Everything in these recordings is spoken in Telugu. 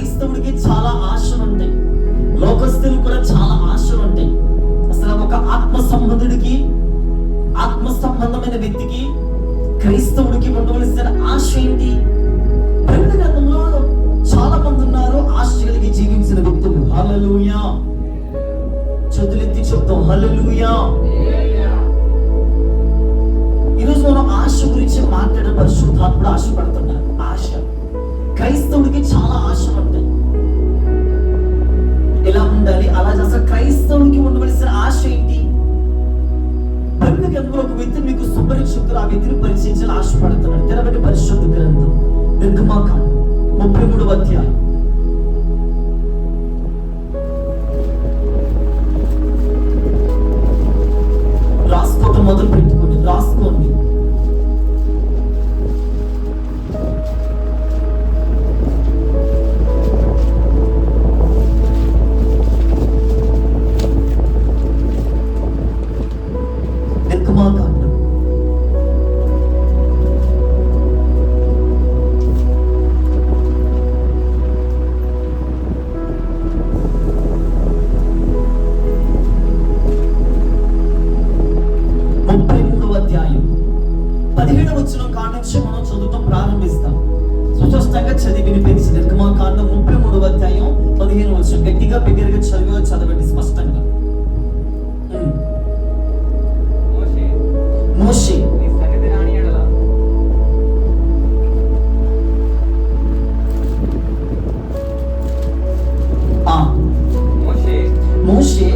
క్రైస్తవుడికి చాలా ఆశలు ఉంటాయి, లోకస్తులకు కూడా చాలా ఆశలు ఉంటాయి. అసలు ఒక ఆత్మ సంబంధమైన వ్యక్తికి, క్రైస్తవుడికి ఉండవలసిన ఆశ ఏంటి? బైబిల్ గ్రంథంలో చాలా మంది ఉన్నారు ఆశ కలిగి జీవించిన వ్యక్తులు. హల్లెలూయా! చేతులెత్తి చెప్తాం హల్లెలూయా. ఈరోజు మనం ఆశ గురించి మాట్లాడే పరిశుద్ధాత్ముడు ఆశపడుతున్నారు. ఆశ, క్రైస్తవుడికి చాలా ఆశలు ఉంటాయి. ఎలా ఉండాలి? అలా అసలు క్రైస్తవుడికి ఉండవలసిన ఆశ ఏంటి? బైబిల్ గ్రంథంలో ఒక వ్యక్తిని మీకు సుపరిచితులు, ఆ వ్యక్తిని పరిచయించాలని ఆశపడుతున్నారు. తెరబడి పరిశుద్ధ గ్రంథం నిర్గమాకాండం 33వ అధ్యాయం. రాసుకోవటం మొదలు పెట్టుకోండి, రాసుకోండి. నిర్గమాకాండం 33వ అధ్యాయం 17వ వచనం కాడ నుంచి మనం చదువుతాం, ప్రారంభిస్తాం. సుస్పష్టంగా చదివి వినిపించి నిర్గమాకాండం 33వ అధ్యాయం 15వ వచనం. గట్టిగా బిగ్గరగా చదవండి స్పష్టంగా. మోషే మోషే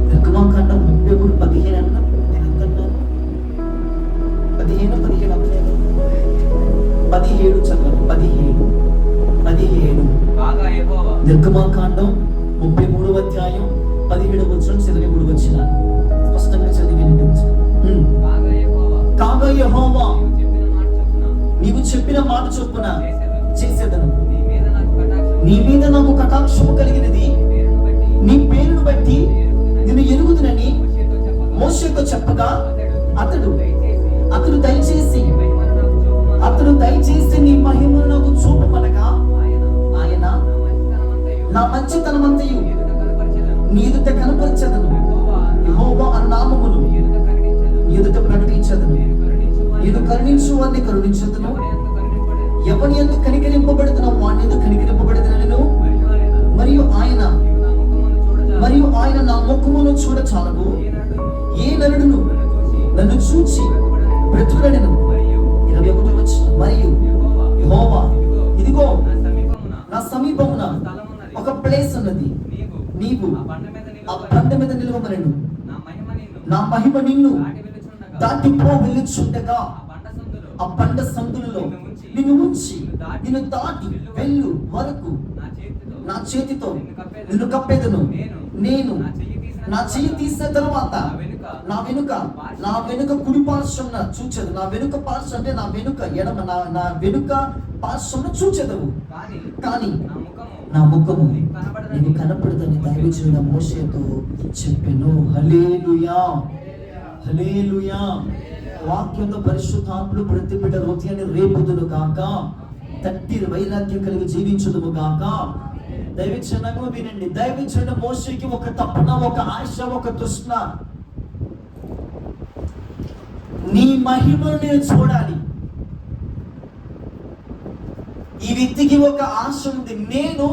నిర్గమాకాండం 33:15 అన్న నేను ఎంతన్నాను? 15 17 చదవండి. 17 నిర్గమాకాండం 33వ అధ్యాయం 17వ వచనం, 23వ వచనం స్పష్టంగా చదివి వినిపించు. కాగా యెహోవా నీవు చెప్పిన మాట చొప్పున చేసేదను. నీ మీద నాకు కటాక్షము కలిగినది, నీ పేరును బట్టి నిన్ను ఎరుగుదునని మోషేతో చెప్పగా అతడు దయచేసి నీ మహిమను నాకు చూపమనగా ఆయన నా మంచితనమంతయు నీ ఎదుట కనపరచెదను. యెహోవా అన్న నామమును ఎదుట ప్రకటించెదను. నేను కరుణించు వారిని కరుణించెదను, ఎవని యందు కనికరింపబడుతున్న వాని యందు కనికరింపబడుదునను. మరియు ఆయన నా ముఖమును చూడచాలవు. ఏ నరుడును నన్ను చూచి బ్రతుకుడనెను. 21వ వచనం. మరియు యెహోవా ఇదిగో నా సమీపమున ఒక ప్లేస్ ఉన్నది, నీవు ఆ బండ మీద నిలవమనెను. నా మహిమ నిన్ను దాటిపో వెళ్ళుచుండగా ఆ బండ సందులలో నిన్ను ఉంచి నిన్ను దాటి వెళ్ళు వరకు నా చేతితో నిన్ను కప్పెదను. నేను నా చెయ్యి తీసిన తర్వాత నా వెనుక కుడి పార్శ్వమున చూచెదను. నా వెనుక పార్శ్వం అంటే నా వెనుక ఎడమ, నా వెనుక పార్శ్వమున చూచెదవు. కానీ నా ముఖము నీకు కనపడదని దైవజనుడు మోషేతో చెప్పెను. హల్లెలూయా, హల్లెలూయా. వాక్యంతో పరిశుద్ధాత్ముడు ప్రతి బిడ్డ హృదయాన్ని రేపుదును గాక, తట్టి వైరాగ్యం కలిగి జీవించుదుము గాక. దైవజనంగా వినండి. దైవజనుడు మోషేకి ఒక తపన, ఒక ఆశ, ఒక తృష్ణ. నీ మహిమను నేను చూడాలి. ఈ వ్యక్తికి ఒక ఆశ ఉంది, నేను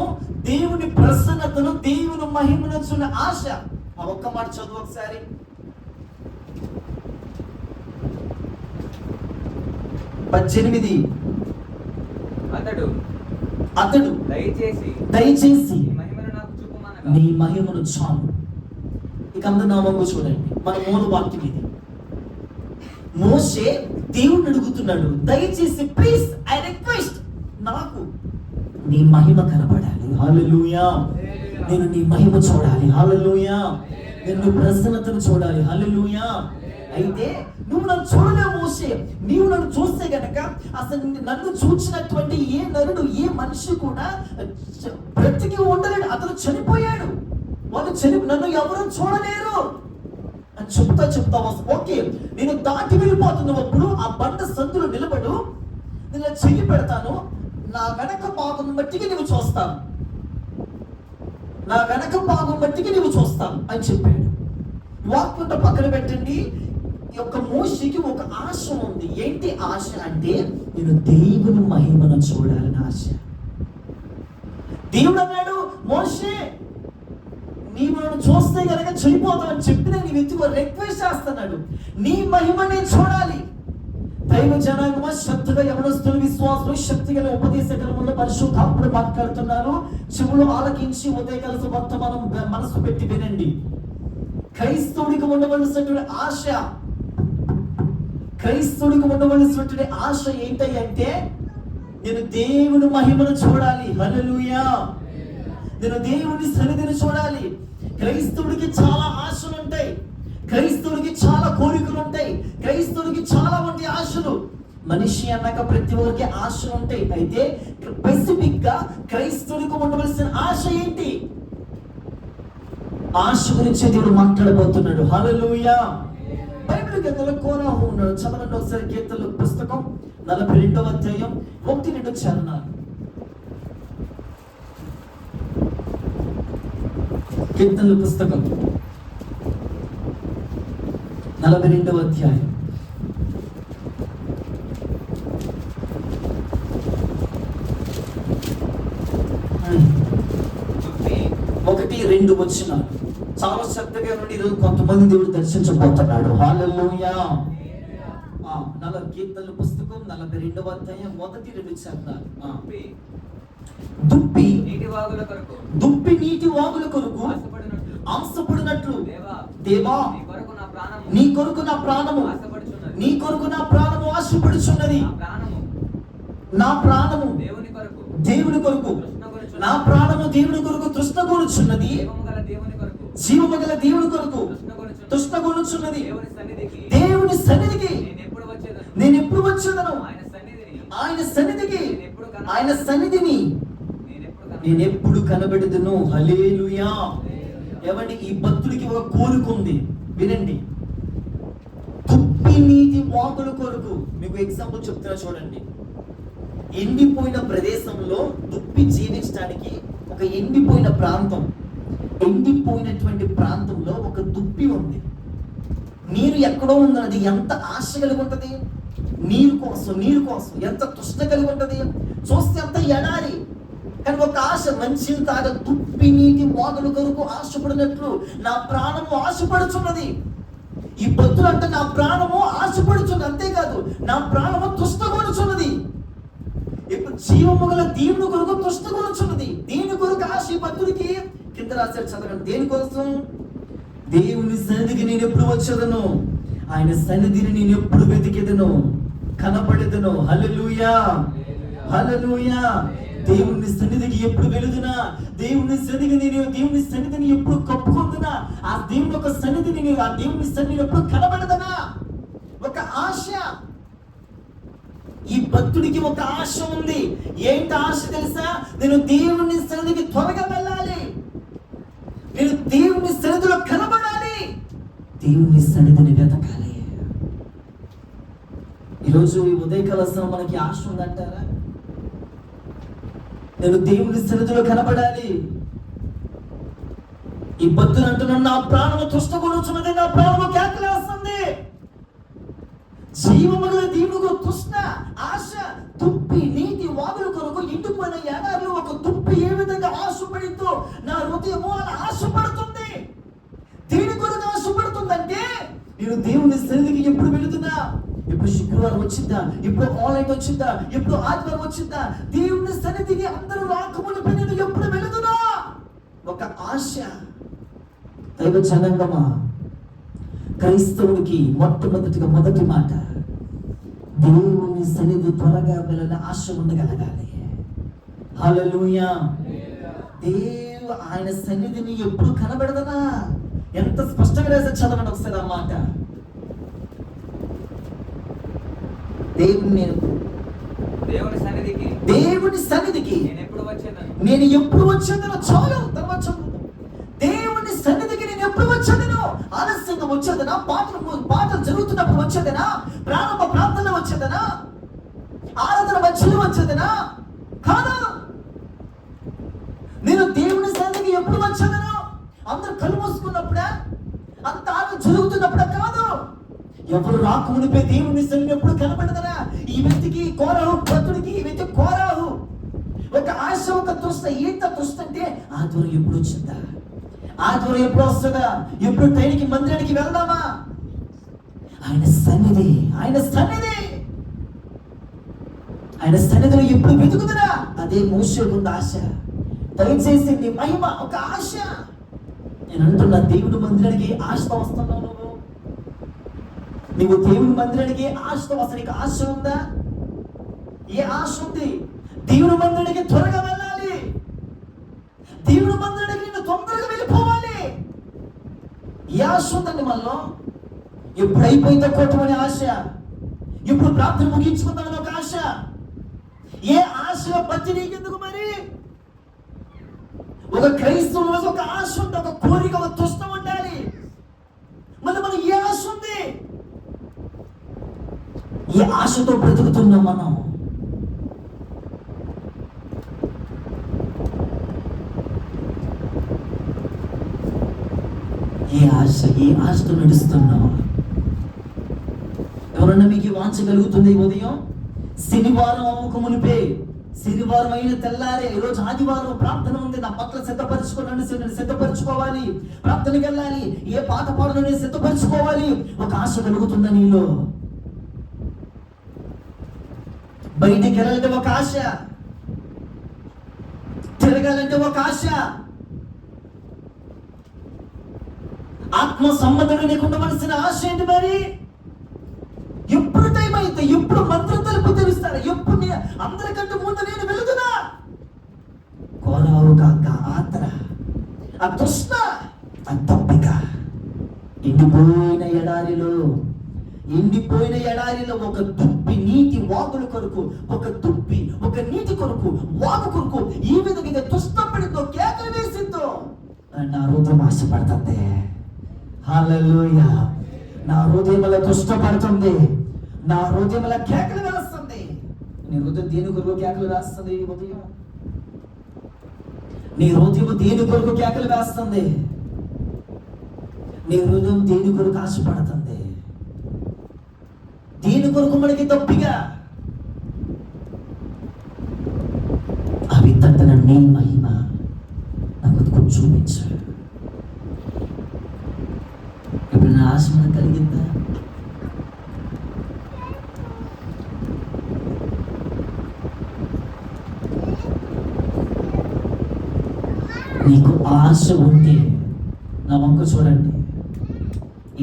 దేవుని ప్రసన్నతను, దేవుని మహిమను చూడ ఆశ. ఆ ఒక్క మాట చదువు ఒకసారి. 18 అతడు దయచేసి నీ మహిమను చాలు. ఇక అందరు నా వంగు చూడండి, మన మూల వాక్యం ఇది. మోషే దేవుణ్ణి అడుగుతున్నాడు, దయచేసి ప్లీజ్ ఐ రిక్వెస్ట్, నాకు నీ మహిమ కనబడాలి. హల్లెలూయా. నేను నీ మహిమ చూడాలి. హల్లెలూయా. నేను ప్రసన్నతను చూడాలి. హల్లెలూయా. అయితే నువ్వు నన్ను చూడలేవు మోషే. నీవు నన్ను చూస్తే గనక అసలు నన్ను చూచినటువంటి ఏ నరుడు, ఏ మనిషి కూడా బ్రతికి ఉండలేడు. అతను చనిపోయాడు. నన్ను ఎవరు చూడలేరు అని చెప్తా ఓకే, నేను దాటి వెళ్ళిపోతున్నప్పుడు ఆ బండ సందులో నిలబడు, నేను చెయ్యి పెడతాను, నా వెనక భాగం బట్టికి నువ్వు చూస్తాను, నా వెనక భాగం బట్టికి నువ్వు చూస్తాను అని చెప్పాడు. వాక్యంతో పక్కన పెట్టండి. ఈ యొక్క మోషేకి ఒక ఆశ ఉంది. ఏంటి ఆశ అంటే, నేను దేవుని మహిమను చూడాలని ఆశ. దేవుడు అన్నాడు, మోషే నీవు నన్ను చూస్తే కనుక చనిపోతావని చెప్పిన నీ వ్యక్తిగా రిక్వెస్ట్ చేస్తున్నాడు, నీ మహిమని చూడాలి. దైవ జనాంగమా, శ్రద్ధగా యవనస్తులు, విశ్వాసులు, శక్తి గల ఉపదేశకరములు, పరిశుద్ధాత్ముడు మాట్లాడుతున్నారు. చెవులు ఆలకించి ఉదయకాల వర్తమానం మనసు పెట్టి వినండి. క్రైస్తవుడికి ఉండవలసినటువంటి ఆశ, క్రైస్తవుడికి ఉండవలసినటువంటి ఆశ ఏంటంటే, నేను దేవుని మహిమను చూడాలి. హల్లెలూయా. నేను దేవుని సన్నిధిని చూడాలి. క్రైస్తవుడికి చాలా ఆశలు ఉంటాయి, క్రైస్తవుడికి చాలా కోరికలు ఉంటాయి, క్రైస్తవుడికి చాలా వంటి ఆశలు. మనిషి అన్నాక ప్రతి ఒక్కరికి ఆశలు ఉంటాయి. అయితే స్పెసిఫిక్ గా క్రైస్తవుడికి ఉండవలసిన ఆశ ఏంటి? ఆశ గురించి దేవుడు మాట్లాడబోతున్నాడు. హల్లెలూయా. బైబిల్ గ్రంథంలో కోరాహు ఉన్నాడు. చదవండి ఒకసారి కీర్తనల పుస్తకం 42వ అధ్యాయం 1-2 చరణాలు. కీర్తనల పుస్తకం 42వ అధ్యాయం 1-2 వచనాలు. చాలా శ్రద్ధగా నుండి ఈరోజు కొంతమంది దేవుడు దర్శించబోతున్నాడు. హల్లెలూయా. కీర్తనల పుస్తకం 42వ అధ్యాయం 1-2 చరణాలు. దుప్పి నీటి వాగుల కొరకు ఆశపడినట్లు దేవా, నీ కొరకు నా ప్రాణము ఆశపడుచున్నది. నా ప్రాణము దేవుని కొరకు, నా ప్రాణము దేవుని కొరకు తృష్ణగొనుచున్నది. జీవము గల దేవుని కొరకు తృష్ణగొనుచున్నది. దేవుని సన్నిధికి నేను ఎప్పుడు వచ్చేదను? ఆయన సన్నిధికి, ఆయన సన్నిధిని నేను ఎప్పుడు కనబెడదును. హల్లెలూయా. ఏమండి, ఈ భక్తుడికి ఒక కోరిక ఉంది. వినండి. దుప్పి నీటి వాగుల కొరకు, మీకు ఎగ్జాంపుల్ చెప్తున్నా చూడండి. ఎండిపోయిన ప్రదేశంలో దుప్పి జీవించడానికి ఒక ఎండిపోయిన ప్రాంతం, ఎండిపోయినటువంటి ప్రాంతంలో ఒక దుప్పి ఉంది. నీరు ఎక్కడో ఉన్నది. ఎంత ఆశ కలిగి ఉంటది నీరు కోసం ఎంత తృష్ణ కలిగి ఉంటది. చూస్తే అంత ఎడారి, కానీ ఒక ఆశ. మంచి తాగ దుప్పి నీటి వాగుల కొరకు ఆశపడినట్లు నా ప్రాణము ఆశపడుచున్నది. ఈ భక్తులు అంటే నా ప్రాణము ఆశపడుచున్నది. అంతేకాదు, నా ప్రాణము తృష్ణగొనుచున్నది. ఇప్పుడు జీవము గల దేవుని కొరకు తృష్ణగొనుచున్నది. దీని కొరకు ఆశ ఈ భక్తుడికి. కింద రాశారు, చదవండి. దేనికోసం? దేవుని సన్నిధికి నేను ఎప్పుడు వచ్చేదను, ఆయన సన్నిధిని నేను ఎప్పుడు వెతికేదను, కనపడేదను. హల్లెలూయా. హల్లెలూయా. దేవుని సన్నిధికి ఎప్పుడు వెళుదునా, దేవుని సన్నిధిని ఎప్పుడు కప్పుకుందునా, ఆ దేవుని యొక్క సన్నిధిని, ఆ దేవుని సన్నిధిని ఎప్పుడు కనబడదనా, ఒక ఆశ. ఈ భక్తుడికి ఒక ఆశ ఉంది. ఏంటి ఆశ తెలుసా? నేను దేవుని సన్నిధికి త్వరగా వెళ్ళాలి, నేను దేవుని సన్నిధిలో కనబడాలి, దేవుని సన్నిధిని వెతకాలి. ఈరోజు ఈ ఉదయకాల మనకి ఆశ ఉందంటారా? నేను దేవుని సన్నిధిలో కనబడాలి. ఈ భక్తులు అంటున్నాను, నా ప్రాణము తృష్ణగొనుచున్నది, నా ప్రాణము కేకలేస్తుంది. జీవము గల దేవుని తృష్ణ, ఆశ. దుప్పి నీటి వాగుల కొరకు ఎండిపోయిన ఎడారిలో ఒక దుప్పి ఏ విధంగా ఆశపడిందో నా హృదయము అలా ఆశపడుతుంది. దేని కొరకు ఆశపడుతుందంటే, నేను దేవుని సన్నిధికి ఎప్పుడు వెళుతున్నా, ఎప్పుడు శుక్రవారం వచ్చిందా, ఎప్పుడు ఆన్లైన్ వచ్చిందా, ఎప్పుడు ఆదివారం వచ్చిందా, దేవుని సన్నిధికి అందరూ రాకముందు నేను ఎప్పుడు వెళుతున్నా, ఒక ఆశ. దైవ జనాంగమా, క్రైస్తవుడికి మొదటి మాట, దేవుని సన్నిధి త్వరగా వెళ్ళాలని ఆశ ఉండగలగాలి. హల్లెలూయా. ఆయన సన్నిధిని ఎప్పుడు కనబడదనా? ఎంత స్పష్టంగా రాశారు, చదవండి ఒకసారి ఆ మాట. దేవుని సన్నిధికి నేను ఎప్పుడు వచ్చేదనో. చాలు, తర్వాత చదువు. దేవుని సన్నిధికి నేను ఎప్పుడు వచ్చేదనో? ఆలస్యంగా వచ్చేదనా? పాటలు జరుగుతున్నప్పుడు వచ్చేదనా? ప్రారంభ ప్రాంతంలో వచ్చేదనా? ఆరాధన మధ్యలో వచ్చేదనా? వచ్చేదను? అందరూ కళ్ళు మూసుకున్నప్పుడా? అంత ఆనందం జరుగుతున్నప్పుడా? కాదు. ఎవరు రాకమునిపే దేవుని సన్నిధిలో ఎప్పుడు కనబడదరా? ఈ వ్యక్తికి కోరాహు భక్తుడికి, ఈ వ్యక్తి కోరాహు ఒక ఆశ, ఒక తృష్ణ. ఏంట తృష్ణ అంటే ఆదివారం ఎప్పుడు వచ్చిందా, ఆదివారం ఎప్పుడు వస్తుందా, ఎప్పుడు ట్రైన్కి మందిరానికి వెళ్దామా? ఆయన సన్నిధి, ఆయన సన్నిధి, ఆయన సన్నిధిలో ఎప్పుడు వెతుకుతురా? అదే మోషేకు ఉన్న ఆశ. దయచేసి నీ మహిమ ఒక ఆశ. నేను అంటున్నా, దేవుడు మందిరానికి ఆశతో వస్తున్నావు. నువ్వు దేవుడి మందిరానికి ఆశతో వస్తా. నీకు ఆశ ఉందా? ఏ ఆశ ఉంది? దేవుడి మందిరానికి త్వరగా వెళ్ళాలి, దేవుడి మందిరానికి నేను తొందరగా వెళ్ళిపోవాలి. ఏ ఆశ ఉందండి మనలో? ఎప్పుడు అయిపోయిందో కోటమనే ఆశ, ఇప్పుడు ప్రార్థన ముగించుకుందామని ఒక ఆశ. ఏ ఆశ బట్టి నీకెందుకు? మరి ఒక క్రైస్తవుల ఒక ఆశ ఉంది, ఒక కోరిక, ఒక తుష్టం ఉండాలి. మనం ఏ ఆశ ఉంది? ఈ ఆశతో బ్రతుకుతున్నాం మనం. ఏ ఆశతో నడుస్తున్నాం? ఎవరన్నా మీకు వాంఛ కలుగుతుంది? ఉదయం శనివారం అమ్మకు మునిపే, శనివారం అయిన తెల్లారే, ఈరోజు ఆదివారం ప్రార్థన ఉంది, నా పక్కన సిద్ధపరచుకోవాలని సిద్ధపరచుకోవాలి, ప్రార్థనకి వెళ్ళాలి, ఏ పాట పాడని సిద్ధపరచుకోవాలి. ఒక ఆశ కలుగుతుందా నీలో? బయటికి వెళ్ళాలంటే ఒక ఆశ, తిరగాలంటే ఒక ఆశ, ఆత్మ సంబంధంగా నీకు ఉండవలసిన ఆశ ఏంటి? మరి ఎప్పుడు టైం అయితే, ఎప్పుడు మంత్రం తలుపు తెరుస్తాడు, ఎప్పుడు అందరికంటే ముందు నేను వెళుతున్నా. కోరావు కాక ఆత్ర, ఆ తృష్ణ, ఆ తప్పిక. ఎండిపోయిన ఎడారిలో ఒక దుప్పి నీటి వాగుల కొరకు, ఒక దుప్పి ఒక నీటి కొరకు, వాగు కొరకు ఈ విధంగా తుష్టపడితో కేకలు వేసిందో నా హృదయం ఆశపడుతుంది. హల్లెలూయా. నా హృదయం అలా తుష్టపడుతుంది, నా హృదయం అలా కేకలు వేస్తుంది. నీ హృదయం దేని కొరకు కేకలు వేస్తుంది? ఉదయం నీ హృదయం దేని కొరకు కేకలు వేస్తుంది? నీ హృదయం దేని కొరకు ఆశపడుతుంది? దేని కొరకు మనకి తప్పిగా? అవి తన నీ మహిమ నాకు కొంచెం చూపించు. ఇప్పుడు నా ఆశ మనకు కలిగిందా? నీకు ఆశ ఉంటే నా వంక చూడండి.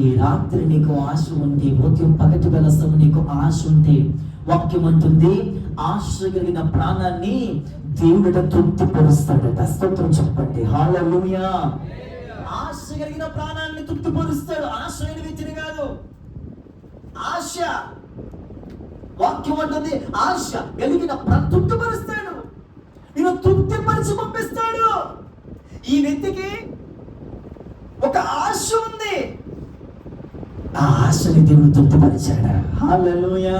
ఈ రాత్రి నీకు ఆశ ఉంటే, ఉదయం పగటి వెలసము నీకు ఆశ ఉంటే, వాక్యం అంటుంది ఆశ కలిగిన ప్రాణాన్ని దేవుడిట తృప్తిపరుస్తాడట. స్తోత్రం చెప్పండి. హల్లెలూయా. ఆశ కలిగిన ప్రాణాన్ని తృప్తిపరుస్తాడు. ఆశ అయిన వ్యక్తిని కాదు. ఆశ, వాక్యం అంటుంది ఆశ కలిగిన తృప్తిపరుస్తాడు, నేను తృప్తిపరిచి పంపిస్తాడు. ఈ వ్యక్తికి ఒక ఆశ ఉంది, ఆ ఆశని దేవుడు తృప్తిపరిచాడు. హల్లెలూయా.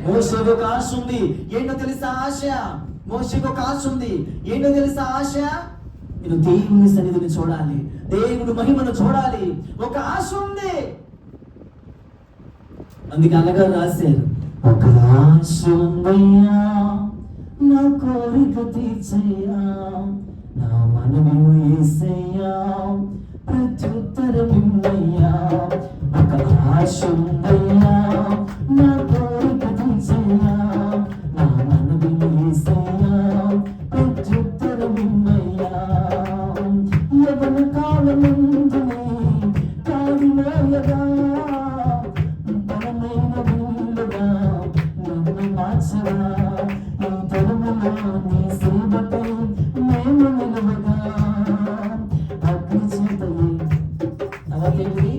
మోషేకు ఒక ఆశ ఉంది. ఏంటో తెలుసా ఆశ? మోషేకు ఒక ఆశ ఉంది. ఏంటో తెలుసా ఆశ? నేను దేవుని సన్నిధిని చూడాలి, దేవుని మహిమను చూడాలి. ఒక ఆశ ఉంది. అందుకే అనగా రాశారు, ఒక ఆశ ఉందయ్యా, నా కోరిక తీర్చయ్యా, నా మనవిను యేసయ్యా, ప్రత్యుత్తరమిమ్మయ్యా. ఒక ఆశ ఉందయ్యా, నా కోరిక తీర్చయ్యా, నా మనవిను యేసయ్యా, ప్రత్యుత్తరమిమ్మయ్యా. యవన కాలమందునే కాడినాయగా, బలమైన వీలుగా నన్ను మార్చగా, ఈ తరములో నీ సేవకై మేము నిలవగా. అగ్ని చేతయే అవతేవి,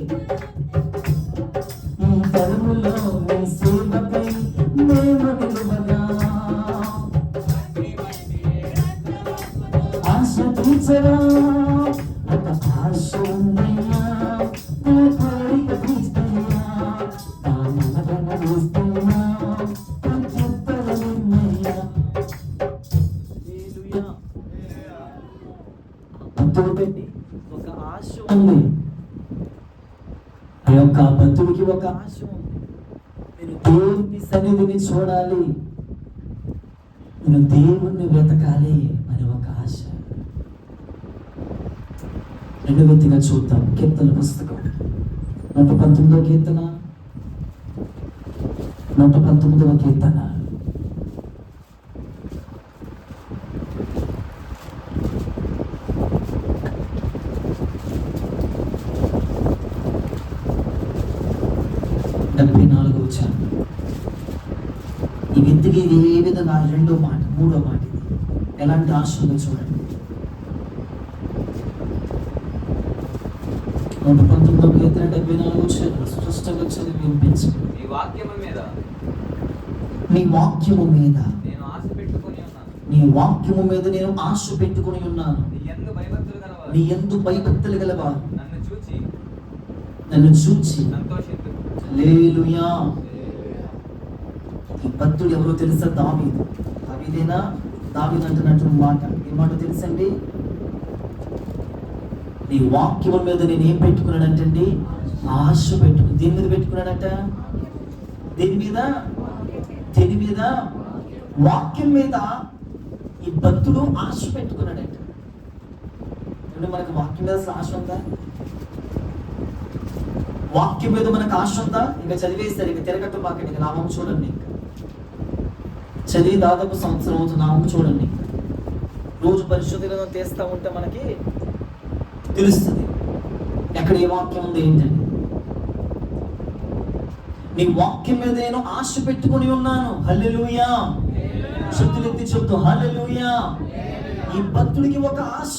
ఈ తరములో నీ సేవకై మేము నిలవగా. ఆశ తీర్చరా, ఒక ఆశ ఉందయ్యా, నా కోరిక తీర్చయ్యా, నా మనవన వేస్తయ్యా, ప్రత్యుత్తరమిమ్మయ్యా. భక్తుడికి ఒక ఆశ ఉంది. ఆ యొక్క భక్తుడికి ఒక ఆశ ఉంది. నేను దేవుని సన్నిధిని చూడాలి, నేను దేవుణ్ణి వెతకాలి అనే ఒక ఆశ. రెండవ వ్యక్తిగా చూద్దాం. కీర్తన పుస్తకం 119వ కీర్తన, 119వ కీర్తన. వచ్చాను ఈ వ్యక్తికి ఇది ఏ విధంగా రెండో మాట, మూడో మాట ఇది ఎలాంటి ఆశ ఉందో చూడండి. 119వ కీర్తన 74 వచ్చాను. స్పష్టంగా చదివి వినిపించండి. నీ వాక్యము మీద నేను ఆశ పెట్టుకొని ఉన్నాను. నీ వాక్యము మీద నేను ఆశ పెట్టుకొని ఉన్నాను. నీ యందు భయభక్తులు గలవారు నన్ను చూచి హల్లెలూయా. ఈ భక్తుడు ఎవరో తెలుసా? దావీదు. దావీదేనా? దావీదు అంటున్నట్టు మాట ఏమాట తెలుసండి? నీ వాక్యం మీద నేను ఏం పెట్టుకున్నాడంటండి? ఆశ పెట్టుకుని. దేని మీద పెట్టుకున్నాడట? దేని మీద? దేని మీద? వాక్యం మీద ఈ భక్తుడు ఆశ పెట్టుకున్నాడట. ఇప్పుడు మనకు వాక్యం మీద అసలు ఆశ ఉందా? వాక్యం మీద మనకు ఆశ ఉందా? ఇంకా చదివేస్తారు, ఇంకా తిరగట్టు పాకండి, ఇంకా నామం చూడండి. ఇంకా చదివి దాదాపు సంవత్సరం అవుతుంది. నామం చూడండి. రోజు పరిశుద్ధంగా తీస్తూ ఉంటే మనకి తెలుస్తుంది ఎక్కడ ఏ వాక్యం ఉంది ఏంటండి. నీ వాక్యం మీద నేను ఆశ పెట్టుకొని ఉన్నాను. హల్లెలూయా. శక్తులెత్తి చెప్తూ హల్లెలూయా. ఈ భక్తుడికి ఒక ఆశ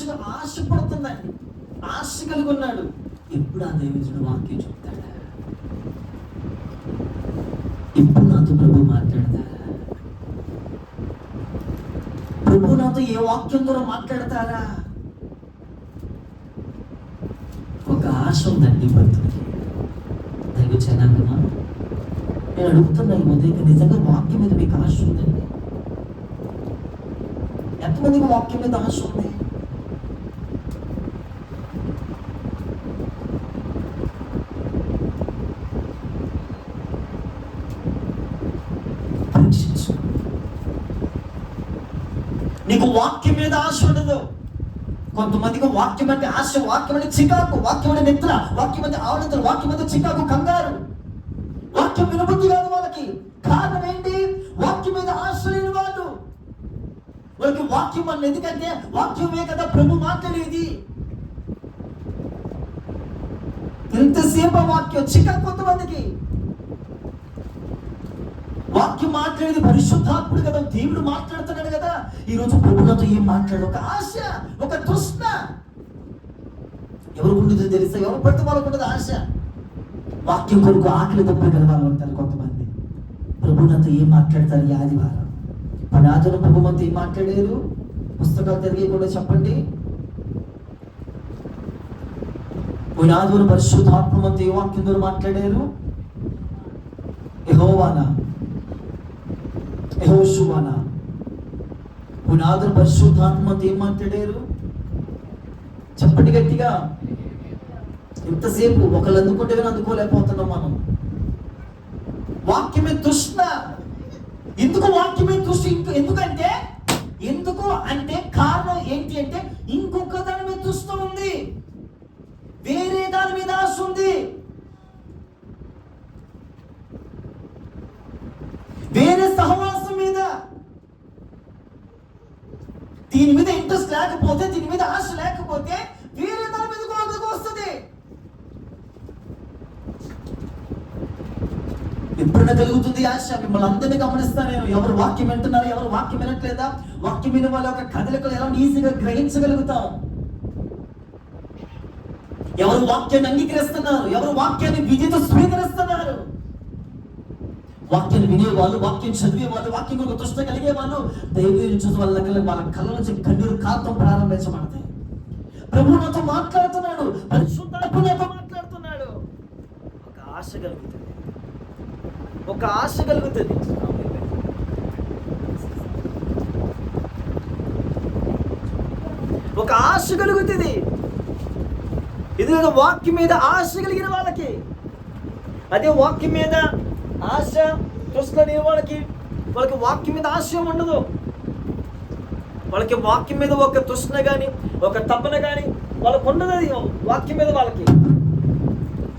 పడుతుందండి, ఆశ కలిగి ఉన్నాడు. ఎప్పుడు ఆ దైవజనుడు వాక్యం చెప్తాడా? ఎప్పుడు నాతో ప్రభు మాట్లాడతాడా? ప్రభు నాతో ఏ వాక్యం ద్వారా మాట్లాడతారా? ఒక ఆశ ఉందండి భక్తుడికి. దైవ జనాంగమా, నేను అడుగుతున్నా ఈ ఉదయం, నిజంగా వాక్యం మీద మీకు ఆశ ఉందండి? ఎంతమందికి వాక్యం మీద ఆశ ఉంది? నీకు వాక్యం మీద ఆశ ఉండదు. కొంతమందికి వాక్యం అంటే ఆశ, వాక్యం అంటే చికాకు, వాక్యం అంటే నిద్ర, వాక్యం అంటే ఆనందం, వాక్యం అంటే చికాకు, కంగారు. వాక్యం వినబుద్ధి కాదు వాళ్ళకి. కారణం ఏంటి? వాక్యం మీద ఆశ లేని వాళ్ళు. వాళ్ళకి వాక్యం అన్న, ఎందుకంటే వాక్యమే కదా ప్రభు మాట్లాడేది. ఎంతసేపు వాక్యం చికాకు. కొంతమందికి వాక్యం మాట్లాడేది పరిశుద్ధాత్ముడు కదా, దేవుడు మాట్లాడుతున్నాడు కదా. ఈరోజు ప్రభుత్వంతో ఏం మాట్లాడు? ఒక ఆశ, ఒక తృష్ణ. ఎవరు ఉండదు తెలుసా? ఎవరు పడితే వాళ్ళకు ఉండదు ఆశ. వాక్యం కొరకు ఆకలి తప్పే కదా వాళ్ళు ఉంటారు కొంతమంది. ప్రభుత్వంతో ఏం మాట్లాడతారు? ఈ ఆదివారం పునాదులు ప్రభుత్వంతో ఏం మాట్లాడారు? పుస్తకాలు తిరిగి కూడా చెప్పండి. పునాదులు పరిశుద్ధాత్మతో ఏ వాక్యం ద్వారా మాట్లాడారు? యెహోవానా, యెహోషువానా? పునాదులు పరిశుద్ధాత్మతో ఏం మాట్లాడారు? చెప్పండి గట్టిగా. ఎంతసేపు ఒకళ్ళు అందుకుంటే కానీ అందుకోలేకపోతున్నాం మనం. వాక్యమే తృష్ణ. ఎందుకు వాక్యమే తృష్ణ? ఎందుకంటే కారణం ఏంటి అంటే ఇంకొక దాని మీద తృష్ణ ఉంది, వేరే దాని మీద ఆశ ఉంది, వేరే సహవాసం మీద. దీని మీద ఇంట్రెస్ట్ లేకపోతే, దీని మీద ఆశ లేకపోతే వేరే దాని మీద వస్తుంది. ఎప్పుడైనా కలుగుతుంది ఆశ? మిమ్మల్ని అందరినీ గమనిస్తాను నేను. ఎవరు వాక్యం వింటున్నారు, ఎవరు వాక్యం వినట్లేదా? వాక్యం వినే వాళ్ళ యొక్క కదలికలు ఎలా ఈజీగా గ్రహించగలుగుతాం. ఎవరు వాక్యాన్ని అంగీకరిస్తున్నారు, ఎవరు వాక్యాన్ని విజయతో స్వీకరిస్తున్నారు. వాక్యాన్ని వినేవాళ్ళు, వాక్యం చదివే వాళ్ళు, వాక్యం కొరకు తృష్ణ కలిగే వాళ్ళు, దైవం చూసి వాళ్ళ కళ్ళ నుంచి కన్నీరు కారతం ప్రారంభించబడతాయి. ప్రభు నాతో మాట్లాడుతున్నాడు, పరిశుద్ధాత్మ నాతో మాట్లాడుతున్నాడు. ఒక ఆశ కలుగుతుంది, ఒక ఆశ కలుగుతుంది. ఒక ఒక ఆశ కలుగుతుంది. ఎందుకంటే వాక్యం మీద ఆశ కలిగిన వాళ్ళకి, అదే వాక్యం మీద ఆశ తృష్ణ లేని వాళ్ళకి వాక్యం మీద ఆశ ఉండదు. వాళ్ళకి వాక్యం మీద ఒక తృష్ణ కానీ ఒక తపన కానీ వాళ్ళకు ఉండదు. అది వాక్యం మీద వాళ్ళకి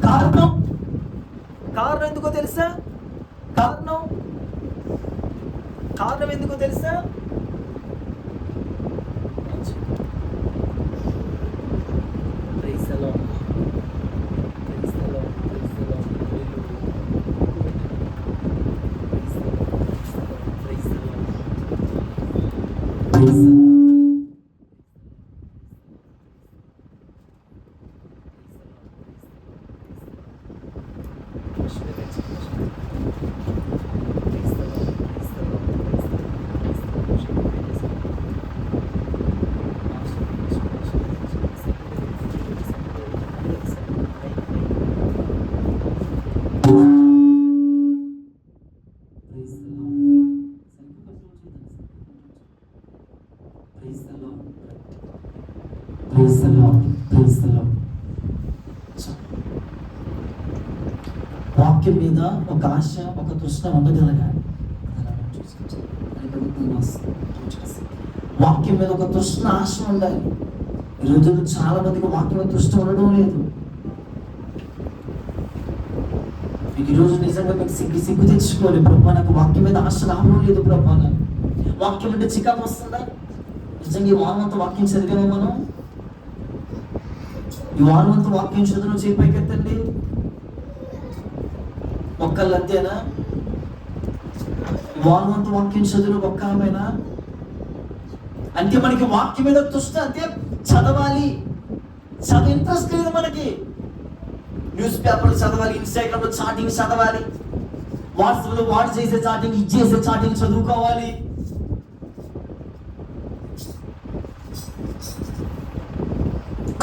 కారణం ఎందుకో తెలుసా? కారణం ఎందుకో తెలుసా? వాక్యం మీద ఒక ఆశ ఒక తృష్ణ ఉండగలగాలి. వాక్యం మీద ఒక తృష్ణ ఆశ ఉండాలి. ఈరోజు చాలా మందికి వాక్యం మీద తృష్ణ ఉండడం లేదు. మీకు ఈరోజు నిజంగా మీకు సిగ్గు తెచ్చుకోవాలి. ప్రభా నాకు వాక్యం మీద ఆశ రావడం లేదు ప్రభా. వాక్యం అంటే చికాకు వస్తుందా? నిజంగా ఈ వారం అంతా వాక్యం చదివామా మనం? ఈ వారం అంతా వాక్యం చదువు చేపైకెత్తండి. ఒక్కళ్ళు అంతేనా? వారం అంతా వాక్యం చదువు ఒక్క ఆమెనా? అంటే మనకి వాక్యం మీద తృష్ణ, అంటే చదవాలి, చదువు ఇంట్రెస్ట్ లేదు మనకి. న్యూస్ పేపర్లు చదవాలి, ఇన్స్టాగ్రామ్లో చాటింగ్ చదవాలి, వాట్సాప్లో వాడు చేసే చాటింగ్, ఇది చేసే చాటింగ్ చదువుకోవాలి.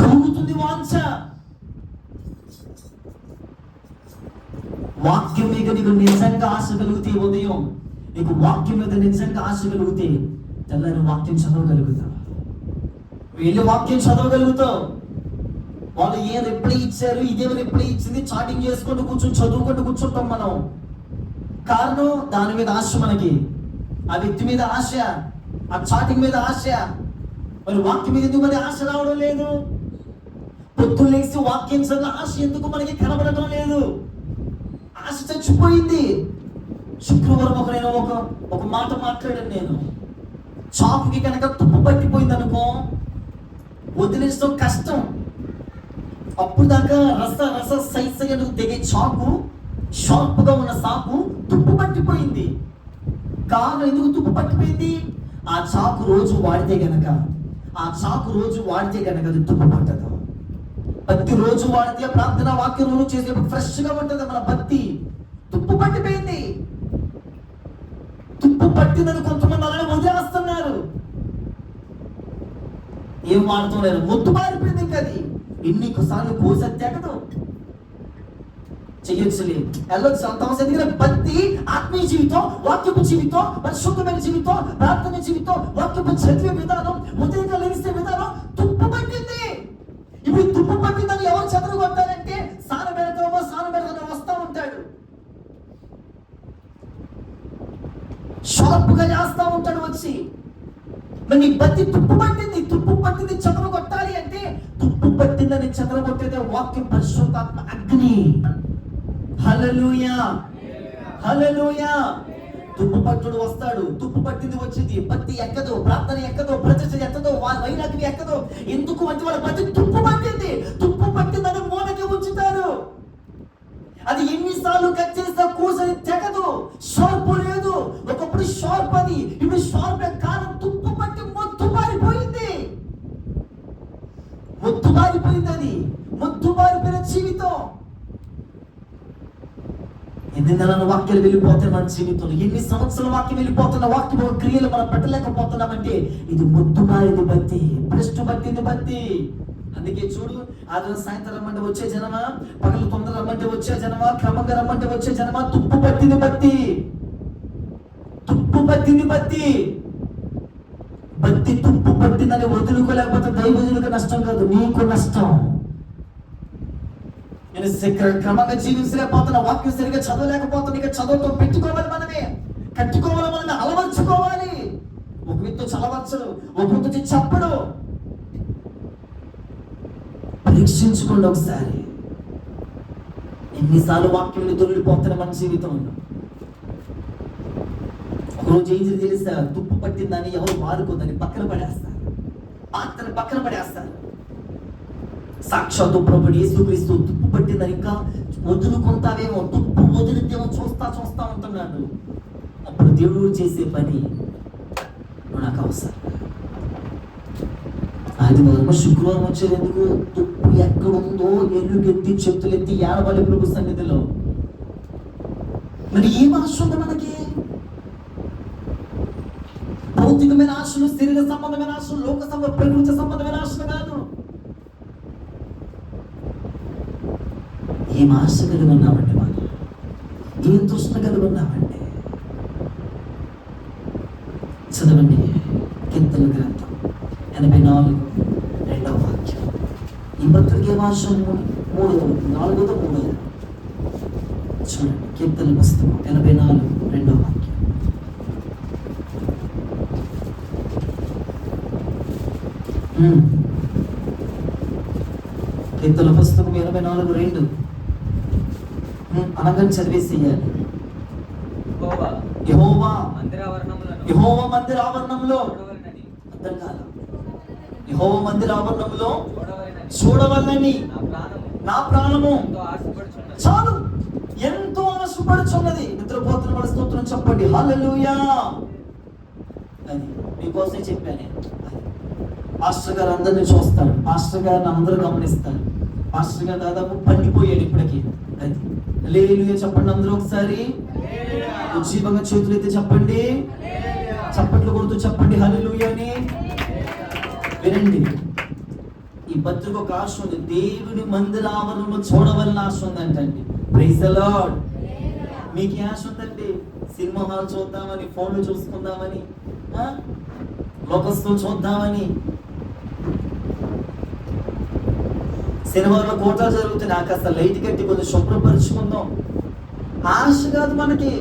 కలుగుతుంది వాంఛ. వాక్యం మీద నీకు నిజంగా ఆశ కలిగితే, ఉదయం నీకు వాక్యం మీద నిజంగా ఆశ కలిగితే తెల్లని వాక్యం చదవగలుగుతావు, వెళ్ళి వాక్యం చదవగలుగుతావు. వాళ్ళు ఏ రిప్లై ఇచ్చారు, ఇదే రిప్లై ఇచ్చింది, చాటింగ్ చేసుకుంటూ కూర్చొని చదువుకుంటూ కూర్చుంటాం మనం. కారణం దాని మీద ఆశ మనకి, ఆ వ్యక్తి మీద ఆశ, ఆ చాటింగ్ మీద ఆశ. మరి వాక్యం మీద ఎందుకు మరి ఆశ రావడం లేదు? పొద్దున్న లేచి వాక్యం చదివిన ఆశ ఎందుకు మనకి కనబడటం లేదు? ఆశ చచ్చిపోయింది. శుక్రవారం నేను ఒక మాట మాట్లాడాను. నేను చాకుకి కనుక తుప్పు పట్టిపోయింది అనుకో, వదిలేసడం కష్టం. అప్పుడు దాకా రస సైసగను తెగే చాకు, షార్ప్గా ఉన్న సాకు తుప్పు పట్టిపోయింది. కారణం ఎందుకు తుప్పు పట్టిపోయింది? ఆ చాకు రోజు వాడితే గనక అది తుప్పు పట్టదు. భక్తి రోజు వాడితే, ప్రార్థన వాక్యం రోజు చేసేప్పుడు ఫ్రెష్గా ఉంటుంది. మన భక్తి తుప్పు పట్టిపోయింది. తుప్పు పట్టిందని కొంతమంది అలానే వదిలేస్తున్నారు. ఏం వాడుతున్నారు? మొద్దు మారిపోయింది. ఇంకా అది ఎన్నిసార్లు పోసే తెగదు, చెయ్యొచ్చులే, వెళ్ళొచ్చు, అంత అవసరం. ఎందుకంటే భక్తి ఆత్మీయ జీవితం, వాక్యపు జీవితం, పరిశుద్ధమైన జీవితం, ప్రార్థన జీవితం, వాక్యపు చదివే విధానం, ఉదయంగా లభిస్తే విధానం తుప్పు పట్టింది. ఇప్పుడు తుప్పు పట్టిందని ఎవరు చెదరు కొట్టారంటే సాన పెడతామో వస్తా ఉంటాడు, షార్ప్గా చేస్తా ఉంటాడు వచ్చి. మరి నీ బతి తుప్పు పట్టింది చెదరు కొట్టాలి అంటే, తుప్పు పట్టిందని చెదరు కొట్టేదే వాక్యం, పరిశుద్ధాత్మ అగ్ని. హల్లెలూయా, హల్లెలూయా. తుప్పు పట్టుడు వస్తాడు, తుప్పు పట్టింది వచ్చింది, భక్తి ఎక్కదు, ప్రార్థన ఎక్కదు, ప్రతిష్ట ఎక్కదు, వైరాగ్యం ఎక్కదు. ఎందుకు అంటే వాళ్ళ భక్తి తుప్పు పట్టిందని మూలకి ఉంచుతారు. అది ఎన్నిసార్లు కట్ చేసినా కూసని తెగదు, షార్ప్ లేదు. ఒకప్పుడు షార్ప్ అది, ఇప్పుడు షార్ప్ కాలం తుప్పు పట్టి మొద్దు మారిపోయింది. అది మొద్దు మారిపోయిన జీవితం. ఎన్ని నెలల వాక్యాలు వెళ్ళిపోతాయి మన జీవితంలో, ఎన్ని సంవత్సరాల వాక్యం వెళ్ళిపోతున్న వాక్యం క్రియలు మనం పెట్టలేకపోతున్నామంటే ఇది మొద్దు మారింది భక్తి, భ్రష్టు పట్టింది భక్తి. అందుకే చూడు, ఆ రోజు సాయంత్రం రమ్మంటే వచ్చే జనమా, పగలు తొందర రమ్మంటే వచ్చే జనమా, క్రమంగా రమ్మంటే వచ్చే జనమా, తుప్పు పట్టింది భక్తి. భక్తి తుప్పు పట్టిందని వదులుకోలేకపోతే దైవజనులకు నష్టం కాదు, నీకు నష్టం. నేను క్రమంగా జీవించలేకపోతున్నా, వాక్యం సరిగా చదవలేకపోతున్నా. ఇక చదువుతో పెట్టుకోవాలి, మనమే కట్టుకోవాలి, మనమే అలవర్చుకోవాలి. ఒక వ్యక్తి చలవచ్చడు, ఒక వ్యక్తి చెప్పడు. పరీక్షించుకోండి ఒకసారి. ఎన్నిసార్లు వాక్యం దొరికిపోతున్న మన జీవితంలో. ఒకరోజు ఏం తెలుసా, తుప్పు పట్టిందని ఎవరు వాడుకోదని పక్కన పడేస్తారు, పాత్రని పక్కన పడేస్తారు. సాక్షాత్తు ప్రభువు యేసుక్రీస్తు తుప్పు పట్టిందని ఇంకా వదులుకుంటావేమో, తుప్పు వదిలితేమో చూస్తా ఉంటున్నాడు. అప్పుడు దేవుడు చేసే పని నాకు అవసరం. ఆదివారం శుక్రవారం వచ్చేందుకు తుప్పు ఎక్కడుందో ఎలుగెత్తి చేతులెత్తి ఏడవాలి ప్రభు సన్నిధిలో. మరి ఏం ఆశ ఉంది మనకి? భౌతికమైన ఆశలు, శరీర సంబంధమైన ఆశలు, లోక ప్రకృతి సంబంధమైన ఆశలు కాదు. ఏం ఆశ కలిగి ఉన్నామండి మనం? ఏం తృష్ణ కలిగి ఉన్నామండి? చదవండి కీర్తనల గ్రంథం 84 వాక్యం. ఈ భక్తుడికి ఏం ఆశ? 4వ 3వ చూడండి. కీర్తనల పుస్తకం 84 వాక్యం. కీర్తనల పుస్తకం 84:2 అనగా చదివేసేయాలి. యెహోవా మందిర ఆవరణంలో అర్థం కాదు. యెహోవా మందిర ఆవరణంలో చూడవలనని నా ప్రాణము చాలు ఎంతో ఆశపడుచున్నది. నిద్రపోతున్న మన స్తోత్రం చెప్పండి, హల్లెలూయా. అది మీకోసమే చెప్పాను. పాస్టర్ గారు అందరినీ చూస్తాడు, పాస్టర్ గారిని అందరూ గమనిస్తాడు. పాస్టర్ గారు దాదాపు పండిపోయాడు ఇప్పటికీ. అది హల్లెలూయా చెప్పండి అందరూ ఒకసారి. ఉజ్జీవంగా చేతులు అయితే చెప్పండి, చప్పట్లు కొడుతూ చెప్పండి హల్లెలూయా అని. వినండి, ఈ భక్తుడికి ఒక ఆశ ఉంది, దేవుడి మందిర ఆవరణలో చూడవలన ఆశ ఉందంటండి. Praise the lord. మీకు ఆశ ఉందండి? సినిమా హాల్ చూద్దామని, ఫోన్లు చూసుకుందామని, లోకస్తులు చూద్దామని. సినిమాలో కోటలు జరుగుతుంది, నాకు అసలు లైట్ కట్టి కొంచెం శుభ్రపరుచుకుందాం ఆశ కాదు మనకి.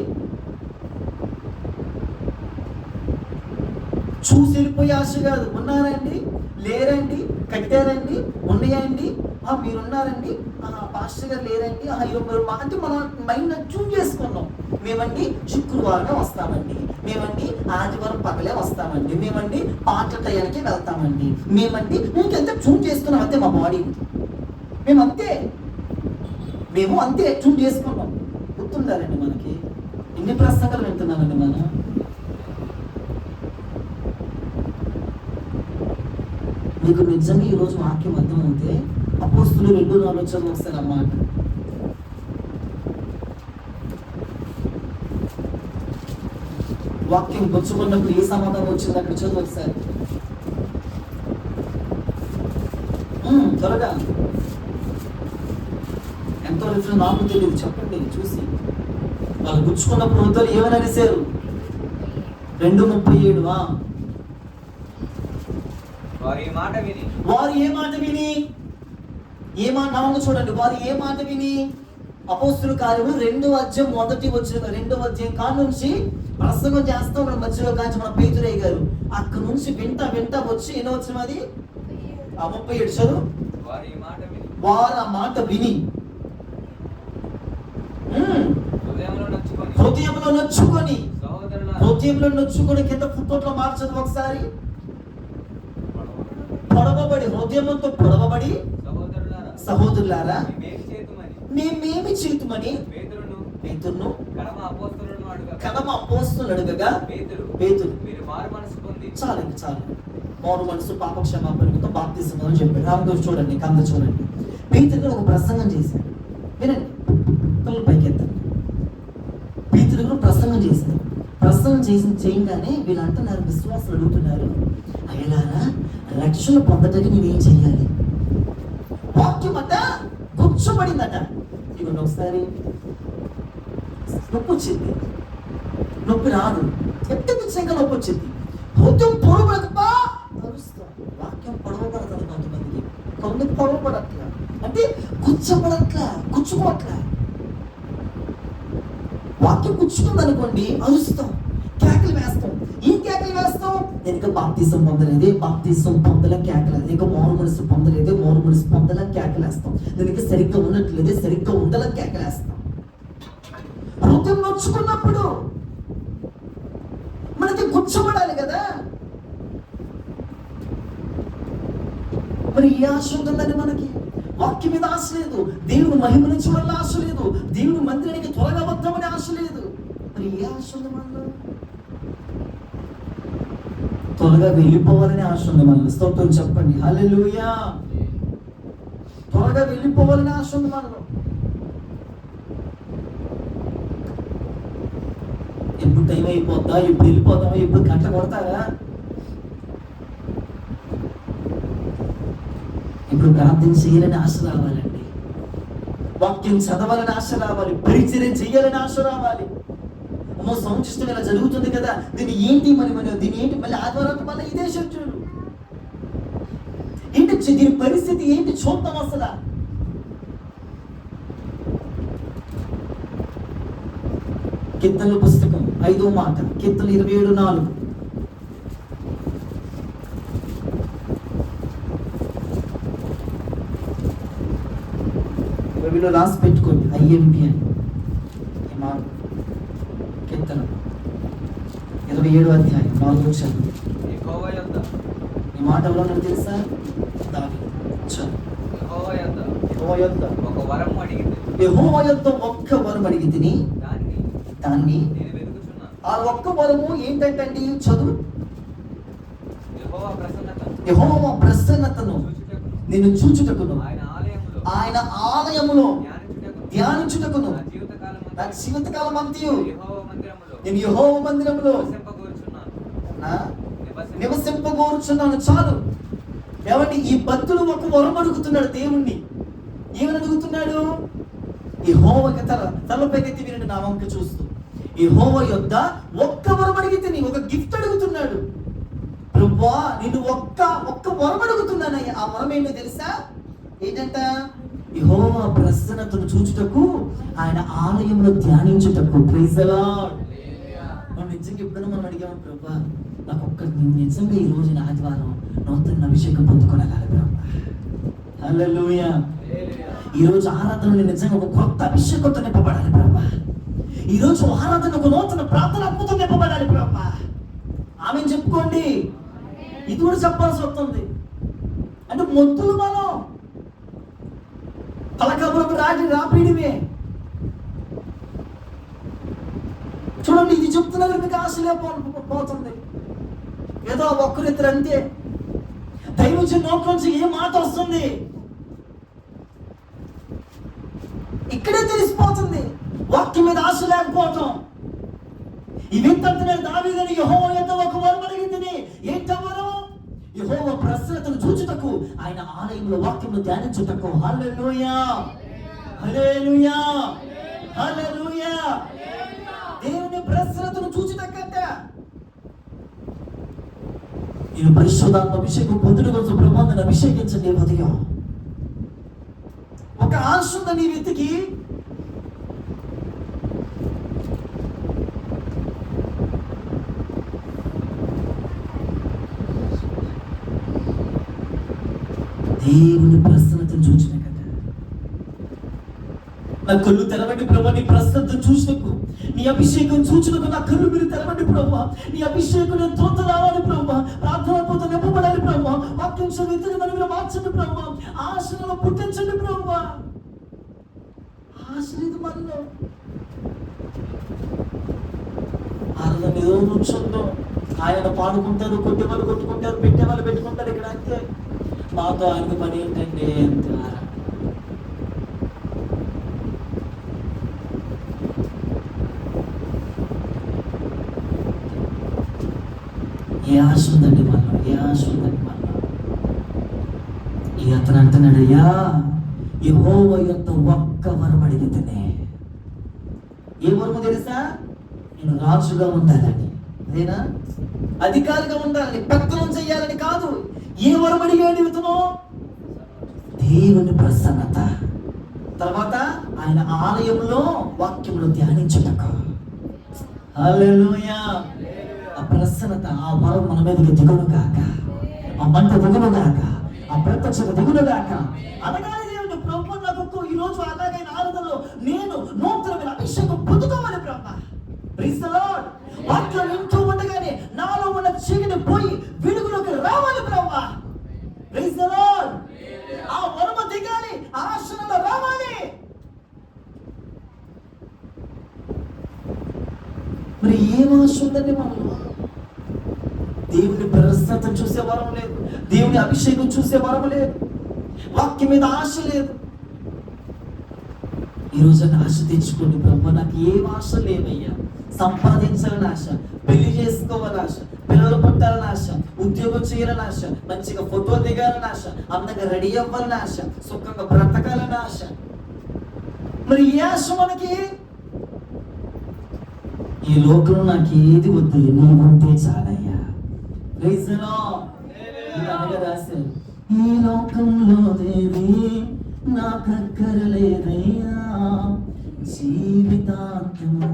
చూసి వెళ్ళిపోయే ఆశ కాదు. ఉన్నారండి, లేరండి, కట్టారండి, ఉన్నాయండి, మీరున్నారండి, పాస్టర్ గారు లేరండి, అంటే మన మైండ్ ట్యూన్ చేసుకున్నాం. మేమండి శుక్రవారమే వస్తామండి, మేమండి ఆదివారం పగలే వస్తామండి, మేమండి పాట టయానికి వెళ్తామండి, మేమండి ఇంకెంత ట్యూన్ చేసుకున్నాం అంతే. మా బాడీ మేము అంతే ట్యూన్ చేసుకున్నాం. గుర్తుండాలండి మనకి. ఎన్ని ప్రసంగాలు వింటున్నామండి మనం. మీకు నిజంగా ఈరోజు వాక్యం అర్థమైతే అపోస్తులు 2:4 చదువు ఒకసారి అన్నమాట. వాక్యం పుచ్చుకున్నప్పుడు ఏ సమాధానం వచ్చింది అక్కడ చదువు ఒకసారి త్వరగా. ఎంతో రిఫరెన్స్ నాకు తెలియదు, చెప్పండి చూసి. వాళ్ళు పుచ్చుకున్నప్పుడు వద్దరు ఏమని అనేసారు? 2:37. వారు ఏ మాట విని చూడండి. వారు ఏ మాట విని? అపోస్తుల కార్యములు 2వ అధ్యాయం కాడ నుంచి ప్రసంగం చేస్తా ఉన్నాడు. మధ్యలో కాంచి మన పేతురయ్య గారు అక్కడ నుంచి వింటా వచ్చి ఎన్నో వచ్చిన అది 37 చదువు. వారు ఆ మాట విని హృదయంలో నొచ్చుకొని కింద ఫుట్నోట్లో మార్చదు ఒకసారి. హృదయంతో పొడవబడి సహోదరులారా మేమేమి చేతుమని పేతురును కడమ అపోస్తలును అడగగా పేతురు చాలు మారు మనసు పాప క్షమాపణతో బాప్తిసం అని చెప్పాడు. అందరూ చూడండి, అందరూ చూడండి. పేతురు ఒక ప్రసంగం చేశాడు. వినండి, పైకి ఎత్తండి. పేతురు ప్రసంగం చేశాడు. ప్రసంగం చేయగానే వీళ్ళు అంటున్నారు, విశ్వాసులు అడుగుతున్నారు, అయ్యలారా రక్షణ పొందటానికి నేనేం చెయ్యాలి? వాక్యం అట గుర్చబడిందట. ఇవ్వండి ఒకసారి. నొప్పి వచ్చింది, నొప్పి రాదు, ఎట్టి ఇంకా నొప్పి వచ్చింది. హృదయం పొరబడకపో వాక్యం పొడవ పడుతుంది కొంతమందికి, కొంతమంది పొడవ పడట్లా అంటే గుచ్చుకోవట్లా. వాక్యం గుచ్చుకుంది అనుకోండి, అరుస్తాం, కేకలు వేస్తాం. ఏం కేకలు వేస్తాం? నేను ఇంకా బాప్తిజం పొందలేదే, బాప్తిజం పొందలే కేకలు, ఇంకా మారు మనసు పొందలేదే, మారు మనసు పొందలే కేకలు వేస్తాం. నేను ఇంకా సరిగ్గా ఉన్నట్లేదే, సరిగ్గా ఉందలే కేకలు వేస్తాం. హృదయం నొచ్చుకున్నప్పుడు మనకి గుచ్చబడాలి కదా. మరి ఏ ఆశ ఉంటుందని మనకి? వాక్యం మీద ఆశ లేదు, దేవుని మహిమని చూడాలని ఆశ లేదు, దేవుని మందిరానికి త్వరగా వద్దామని ఆశ లేదు. మరి ఏ ఆశ ఉంది మనలో? త్వరగా వెళ్ళిపోవాలని ఆశ ఉంది మనలో. స్తోత్రం చెప్పండి, హల్లెలూయా. త్వరగా వెళ్ళిపోవాలని ఆశ ఉంది మనలో. ఎప్పుడు టైం అయిపోద్దా, ఎప్పుడు వెళ్ళిపోతామా, ఎప్పుడు గంట కొడతారా, ఇప్పుడు ప్రార్థన చేయాలని ఆశ రావాలండి, వాక్యం చదవాలని ఆశ రావాలి, పరిచర్య చేయాలని ఆశ రావాలి. అమ్మో సంచిష్టం ఇలా జరుగుతుంది కదా, దీన్ని ఏంటి దీని ఏంటి, మళ్ళీ ఆదివారం మళ్ళీ ఇదే శత్రుడు ఏంటి, దీని పరిస్థితి ఏంటి చూద్దాం అసలు. కీర్తనల పుస్తకం 5వ మాట, కీర్తన 27:4. వీళ్ళు రాసి పెట్టుకోండి, IMP అని. ఈ మాట కీర్తన 27వ అధ్యాయం 4వ వచనం. ఈ మాట ఎవరో తెలుసా? యెహోవా యొద్ద ఒక్క వరం అడిగితిని, దాన్ని ఆ ఒక్క వరము ఏంటంటే చదువు. యెహోవా ప్రసన్నతను నేను చూచుటకును, ఆయన ఆలయములో ధ్యానించుటకును, నా జీవితకాలం అంతయు నేను యెహోవా మందిరములో నివసింపగోరుచున్నాను. చాలు. ఏమండి, ఈ భక్తుడు ఒక వరం అడుగుతున్నాడు దేవుణ్ణి. ఏమని అడుగుతున్నాడు? యెహోవాకి తలపైకెత్తి వినండి, నా వంక చూస్తూ, యెహోవా యొద్ద ఒక్క వరం అడిగితే, ఒక గిఫ్ట్ అడుగుతున్నాడు. ప్రభువా నేను ఒక్క వరం అడుగుతున్నానయ్యా. ఆ వరం ఏంటో తెలుసా? ఏంటంట? యెహోవా ప్రసన్నతను చూచుటకు, ఆయన ఆలయంలో ధ్యానించుటకు. Praise the lord. మనం నిజంగా ఎప్పుడైనా మనం అడిగాము, ప్రభువా నాకు నిజంగా ఈ రోజున ఆదివారం నూతన అభిషేకం పొందుకోగలగాలి ప్రభువా, హల్లెలూయా. ఈ రోజు ఆరాధనలో నిజంగా ఒక కొత్త అభిషేకంతో నింపబడాలి ప్రభువా. ఈ రోజు ఆరాధన ఒక నూతన ప్రార్థన అద్భుతం నింపబడాలి ప్రభువా. ఆమెను చెప్పుకోండి. ఇది కూడా చెప్పాల్సి వస్తుంది. అంటే మొత్తులు మనం పలకబులకు రాపీడివే. చూడండి, ఇది చెప్తున్నారు, మీకు ఆశలే పోతుంది. ఏదో ఒక్కరిద్దరు అంతే. దైవజన నోటి నుంచి ఏ మాట వస్తుంది ఇక్కడే తెలిసిపోతుంది. వాక్యం మీద ఆశ లేకపోవటం. ఈ వ్యక్తి అంటున్నాడు, దావీదుని యెహోవా యొద్ద ఒక వరం అడిగింది. ఏంటో వరం? యెహోవా ప్రసన్నతను చూచుటకు, ఆయన ఆలయంలో వాక్యంలో ధ్యానించుటకు. హల్లెలూయా, హల్లెలూయా, హల్లెలూయా. దేవుని ప్రసన్నతను చూచుటకంట నేను పరిశుద్ధాత్మ అభిషేకం పొందుట కోసం ప్రభువుని అభిషేకించండి. ఉదయం ఒక ఆశ ఉందని ఈ వ్యక్తికి. దేవుని ప్రసన్నతను చూసిన కదా, నా కళ్ళు తెరవండి ప్రభా, నీ ప్రసన్నతను చూసినకు, నీ అభిషేకం చూచినకు నా కళ్ళు మీరు తెరవండి ప్రభా. నీ అభిషేకం నేను తోత రావాలి ప్రభా, ప్రార్థనతో నింపబడాలి ప్రభా, వాక్యం చదివితే నన్ను మీరు మార్చండి ప్రభా, ఆశలను పుట్టించండి ప్రభా. ఆశ లేదు మనలో. ఆరాధన ఏదో నుంచుందో, ఆయన పాడుకుంటారు, కొట్టేవాళ్ళు కొట్టుకుంటారు, పెట్టేవాళ్ళు పెట్టుకుంటారు. ఇక్కడ అంతే. మాతో ఆయనకు పని ఏంటండి? అంత ఏ ఆశ ఉందండి మనలో? ఏ ఆశ ఉందండి మనలో? ఈ అతను అంటున్నాడు, అయ్యా యెహోవా యొద్ద ఒక్క వరం అడిగితేనే. ఏ వరము తెలుసా? నేను రాజుగా ఉండాలని, అదేనా? అధికారిగా ఉండాలని, పెత్తనం చెయ్యాలని కాదు. ఏ వరం అడిగాడు ఇతను? దేవుని ప్రసన్నత. తర్వాత ఆయన ఆలయంలో వాక్యంలో ధ్యానించుటకు. హల్లెలూయా. ఆ ప్రసన్నత, ఆ వరం మన మీదకి దిగును గాక, ఆ మంట దిగును గాక, ఆ ప్రత్యక్షత దిగును గాక. అనగానే దేవుడు, ప్రభు నాకు ఈ రోజు అలాగైన ఆరాధనలో నేను నూతనమైన అభిషేకం పొందుకోవాలి ప్రభు. Praise the lord. వాక్యం వింటూ ఉండగానే నాలో ఉన్న చీకటి పోయి వెలుగులోకి రావాలి ప్రభు. Praise the lord. ఆ వరమ దిగాలి, ఆశలలో రావాలి. మరి ఏం ఆశ ఉందండి మనలో? దేవుని ప్రసన్నత చూసే వరం లేదు, దేవుని అభిషేకం చూసే వరం లేదు, వాక్యం మీద ఆశ లేదు. ఈ రోజు ఆశ తెచ్చుకోండి. ప్రభు నాకు ఏం ఆశ లేవయ్యా. సంపాదించాలని ఆశ, పెళ్లి చేసుకోవాలని ఆశ, పిల్లలు పుట్టాలని ఆశ, ఉద్యోగం చేయాలని ఆశ, మంచిగా ఫోటో దిగాలని ఆశ, అందంగా రెడీ అవ్వాలని ఆశ, సుఖంగా బ్రతకాలని ఆశ. మరి ఏ ఆశ మనకి? ఈ లోకంలో నాకు ఏది వద్దు, నీవుంటే చాలయ్యా. Praise the lord. అనగా రాశారు, ఈ లోకంలో దేవి నాకక్కరలేదయ్యా, జీవితాంతము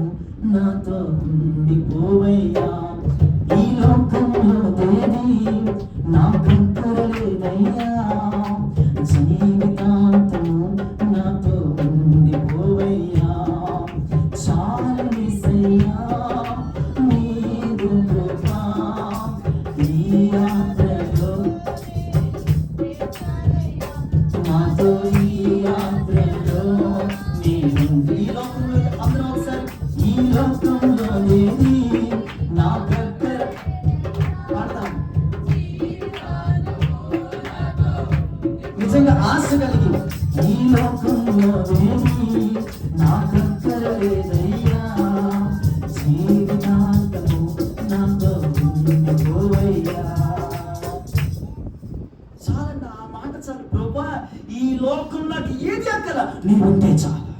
నాతో ఉండిపోవయ్యా. ఈ లోకంలో దేవి నాకక్కరలేదయ్యా, జీవితాంతము నాతో ఉండిపోవయ్యా. చాలు యేసయ్యా నీదు కృప, ఈ యాత్రలో నాతో, ఈ యాత్రలో నేను. ఈ లోకంలో అందరూ ఒకసారి, ఈ లోకంలో దేవి నా దగ్గర పాడతాం. నిజంగా ఆశ కలిగి, ఈ లోకంలో దేవి నా దగ్గర లేదయ్యా, జీవితాంతము నాతో ఉండిపోవయ్యా. చాలండి, ఆ మాట చాలు. ప్రభువా ఈ లోకం నాకు ఏది అక్కల, నీవుంటే చాలు.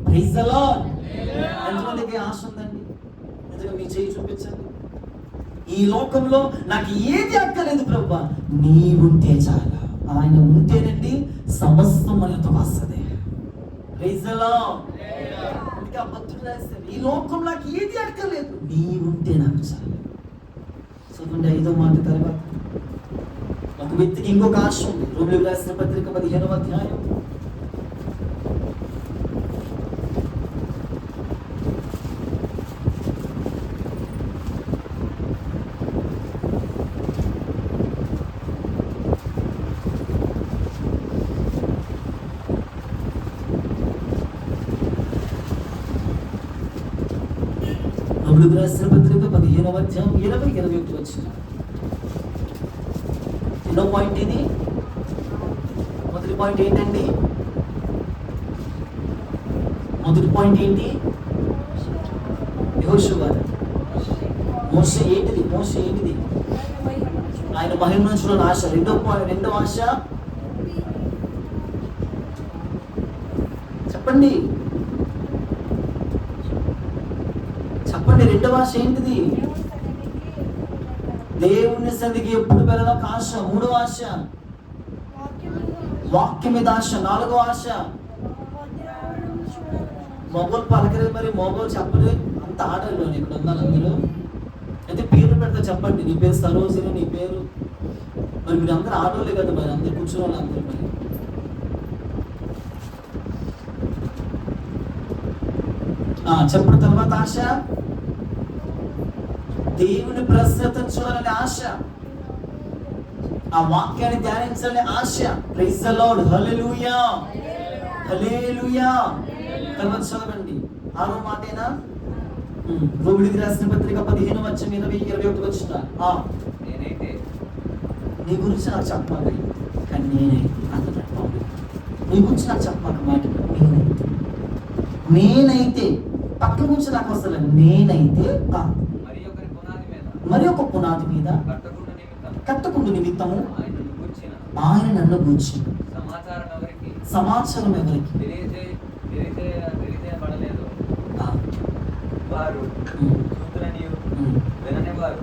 Praise the Lord. ఎంతమందికి ఆశ ఉందండి? నిజంగా మీ చేయి చూపించండి. ఈ లోకంలో నాకు ఏది అక్కలేదు ప్రభువా, నీవుంటే చాలు. ఆయన ఉంటేనండి సమస్తం మనతో వస్తుంది. Praise the Lord. ఇంకా భక్తుడు రాశారు, ఈ లోకంలో నాకు ఏది అక్కర్లేదు, నీవుంటే నాకు చాలు. చదవండి 5వ మాట తర్వాత. ఒక వ్యక్తికి ఇంకొక ఆశ ఉంది. రోమిలికి రాసిన పత్రిక 15వ అధ్యాయం. రోమిలికి రాసిన పత్రిక 15వ అధ్యాయం 20-21 వచ్చిన. ఎన్నో పాయింట్ ఇది? మొదటి పాయింట్ ఏంటండి? మొదటి పాయింట్ ఏంటి? యెహోషువ. మోషే ఏంటిది? మోషే ఏంటిది? ఆయన మహిమను చూడాలని ఆశ. రెండో ఆశ చెప్పండి, చెప్పండి. రెండవ ఆశ ఏంటిది? దేవుని సన్నిధికి ఎప్పుడు వెళ్ళడం ఒక ఆశ. మూడవ ఆశ వాక్యం మీద ఆశ. నాలుగవ ఆశ మొబైల్ పలకలేదు. మరి మొబైల్ చెప్పలేదు, అంత ఆటలు ఇక్కడ ఉన్నారు అందరూ. అయితే పేరు పెడతా చెప్పండి. నీ పేరు సరోజిని, నీ పేరు. మరి మీరు అందరూ ఆటోలే కదా, మరి అందరు కూర్చున్న వాళ్ళు అందరూ. మరి చెప్పిన తర్వాత ఆశ దేవుని ప్రసన్నతను చూడాలని ఆశ, ఆ వాక్యాన్ని ధ్యానించాలని ఆశ. Praise the lord. హల్లెలూయా, హల్లెలూయా. తర్వాత చదవండి 6వ మాటేనా? రోమిలికి రాసిన పత్రిక 15వ అధ్యాయం 20-21 వచ్చిన. నేనైతే నీ గురించి నాకు చెప్పాలి, కానీ నేనైతే అంటున్నాడు. నీ గురించి నాకు చెప్పాక మాట, నేనైతే పక్కన గురించి నాకు వస్తలే. నేనైతే మరి ఒక పునాది మీద కట్టకుండా నిమిత్తము ఆయన నన్ను గూర్చి సమాచారం ఎవరికి తెలియజేయబడలేదు. వారు చూతులనియు విననివారు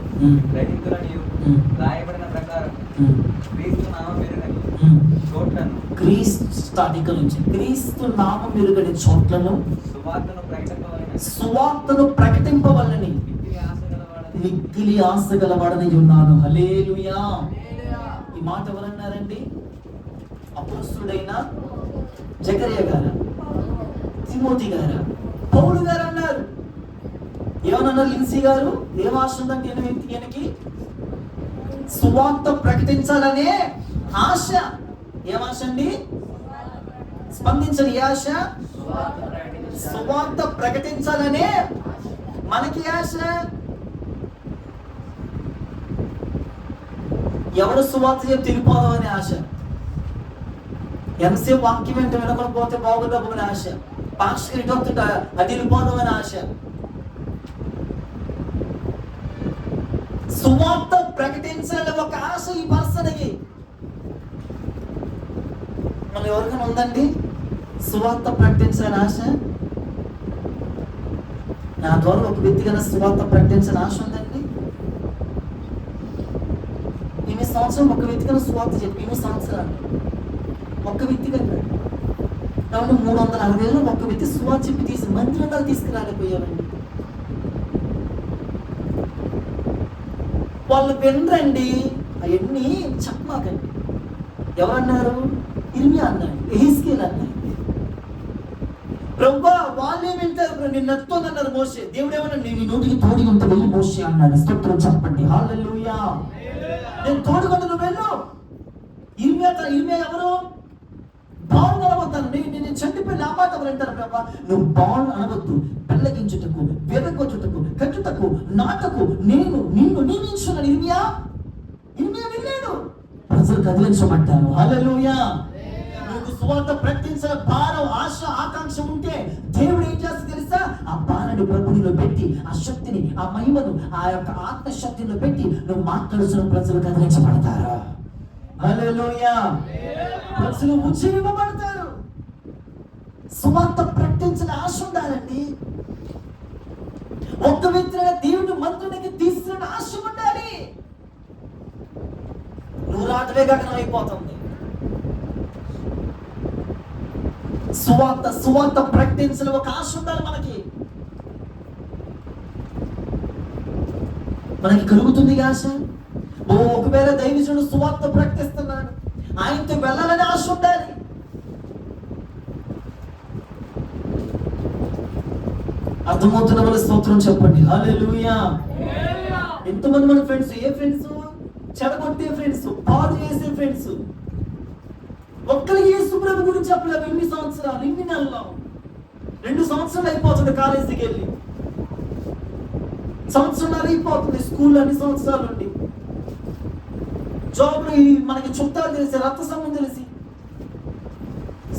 గ్రహింతులనియు రాయబడిన ప్రకారం క్రీస్తు నామ మెరుగని చోట్లను క్రీస్తు ఇక్కడ నుంచి క్రీస్తు నామం మెరుగని చోట్లను సువార్తను ప్రకటింపవలని మిక్కిలి ఆశ గలవాడని ఉన్నాను. హల్లెలూయా. ఈ మాట ఎవరన్నారండి? అపోస్తలుడైన జకరియా గారు, తిమోతి గారు, పౌలు గారు అన్నారు. ఏమన్నారు లిన్సీ గారు? ఏం ఆశ ఉందంటే ఈయనకి సువార్త ప్రకటించాలనే ఆశ. ఏం ఆశ అండి? స్పందించని ఏ ఆశ? సువార్త ప్రకటించాలనే మనకి ఆశ. ఎవడు సువార్త చెప్పి తిరిగిపోదాం అనే ఆశ. ఎంతసేపు వాక్యం వెంట వినకుండా పోతే బాగుండమని ఆశ. పాక్షిక ఇటు అది వెళ్ళిపోదాం అనే ఆశ. సువార్త ప్రకటించాలని ఒక ఆశ ఈ పర్సన్కి. మన ఎవరికైనా ఉందండి సువార్త ప్రకటించాలని ఆశ? నా ద్వారా ఒక వ్యక్తిగా సువార్త ప్రకటించాలని ఆశ ఉందండి. ఈమె సంవత్సరం ఒక వ్యక్తిగా సువార్త చెప్పి ఈమె సంవత్సరాలు ఒక్క వ్యక్తిగా 360 రోజులు ఒక్క వ్యక్తి సువార్త చెప్పి మందిరంగా తీసుకురాలేకపోయామండి. వాళ్ళు వినరండి. అవన్నీ చెప్పమాకండి. ఎవరన్నారు? ఇర్మియా అన్నాడు, ఎహెజ్కేలు అన్నాడు. ప్రభువా వాళ్ళే వింటారు, నేను నచ్చుతోందన్నారు మోషే. దేవుడు ఏమన్నా నేను నోటికి తోడి ఉంటే వెళ్ళి మోషే అన్నాడు. స్తోత్రం చెప్పండి. హల్లెలూయా. నేను తోడుకుంటే నువ్వు వెళ్ళు. ఇర్మియా ఎవరు? బావులు అనవద్దాను. నేను చండిపోయి నా మాట ఎవరు అంటారు? ప్రభా నువ్వు బావులు అనవద్దు. పెళ్ళగించుటకు, వెదకొచ్చుటకు, కట్టుటకు, నాటకు నేను నిన్ను నియమించున్నాను. ఇర్మియా విన్నాడు. ప్రజలు కదిలించమంటారు. హల్లెలూయా. నువ్వు సువార్త ప్రకటించిన భారం, ఆశ, ఆకాంక్ష ఉంటే దేవుడు ఏం చేస్తా తెలుసా? ఆ భారాన్ని ప్రభునిలో పెట్టి, ఆ శక్తిని, ఆ మహిమను, ఆ యొక్క ఆత్మశక్తిలో పెట్టి నువ్వు మాట్లాడుతున్న ప్రజలు కదిలించబడతారు. హల్లెలూయా. ప్రజలు ఉజ్జీవింపబడతారు. సువార్త ప్రకటించిన ఆశ ఉండాలండి. ఒక్క వ్యక్తిగా దేవుని మంత్రానికి తీసుకున్న ఆశ ఉండాలి. నువ్వు రాటవే గగనం అయిపోతుంది. సువార్త ప్రకటించిన ఒక ఆశ ఉండాలి మనకి కలుగుతుంది ఆశ. ఒకవేళ దైవజనుడు సువార్త ప్రకటిస్తున్నాడు, ఆయనతో వెళ్ళాలని ఆశ ఉండాలి. అర్థమవుతున్న వాళ్ళ స్తోత్రం చెప్పండి. హల్లెలూయా. ఎంతమంది మన ఫ్రెండ్స్? ఏ ఫ్రెండ్స్? చెడగొట్టే ఫ్రెండ్స్, పాడు చేసే ఫ్రెండ్స్. ఒక్కరికి యేసు ప్రభు గురించి చెప్పలేదు. ఇన్ని సంవత్సరాలు, ఇన్ని నెలలు, 2 సంవత్సరాలు అయిపోతుంది కాలేజీకి వెళ్ళి. సంవత్సరాలు అయిపోతుంది స్కూల్ అన్ని సంవత్సరాలు ఉండి. జాబ్లు మనకి చుట్టాలు తెలిసి, రక్త సంబంధం తెలిసి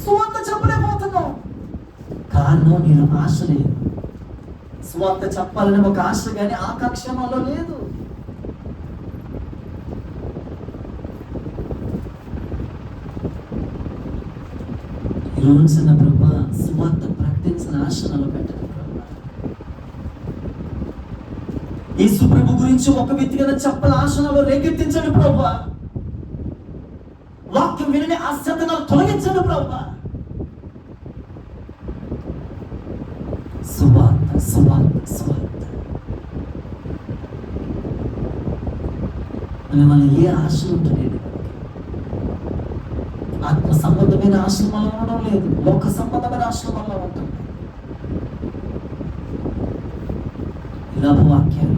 సువార్త చెప్పలేకపోతున్నాం. కారణం నేను ఆశ లేదు. సువార్త చెప్పాలని ఒక ఆశ కానీ ఆకాంక్ష మనలో లేదు. ఈరోజు ప్రభా సువార్త ప్రకటించిన ఆశ నాలో పెట్టండి ప్రభా. యేసు ప్రభు గురించి ఒక వ్యక్తిగా చెప్పాల ఆశ నాలో రేకెత్తించండి ప్రభా. వాక్యం వినని ఆశ్చర్యాలు తొలగించండి ప్రభా. సువార్త మన ఏ ఆశ ఉంటుంది? ఆత్మ సంబంధమైన ఆశలు మనలో ఉండడం లేదు. లోక సంబంధమైన ఆశలు మనలో ఉంటుంది. ఇలాభ వాక్యాలు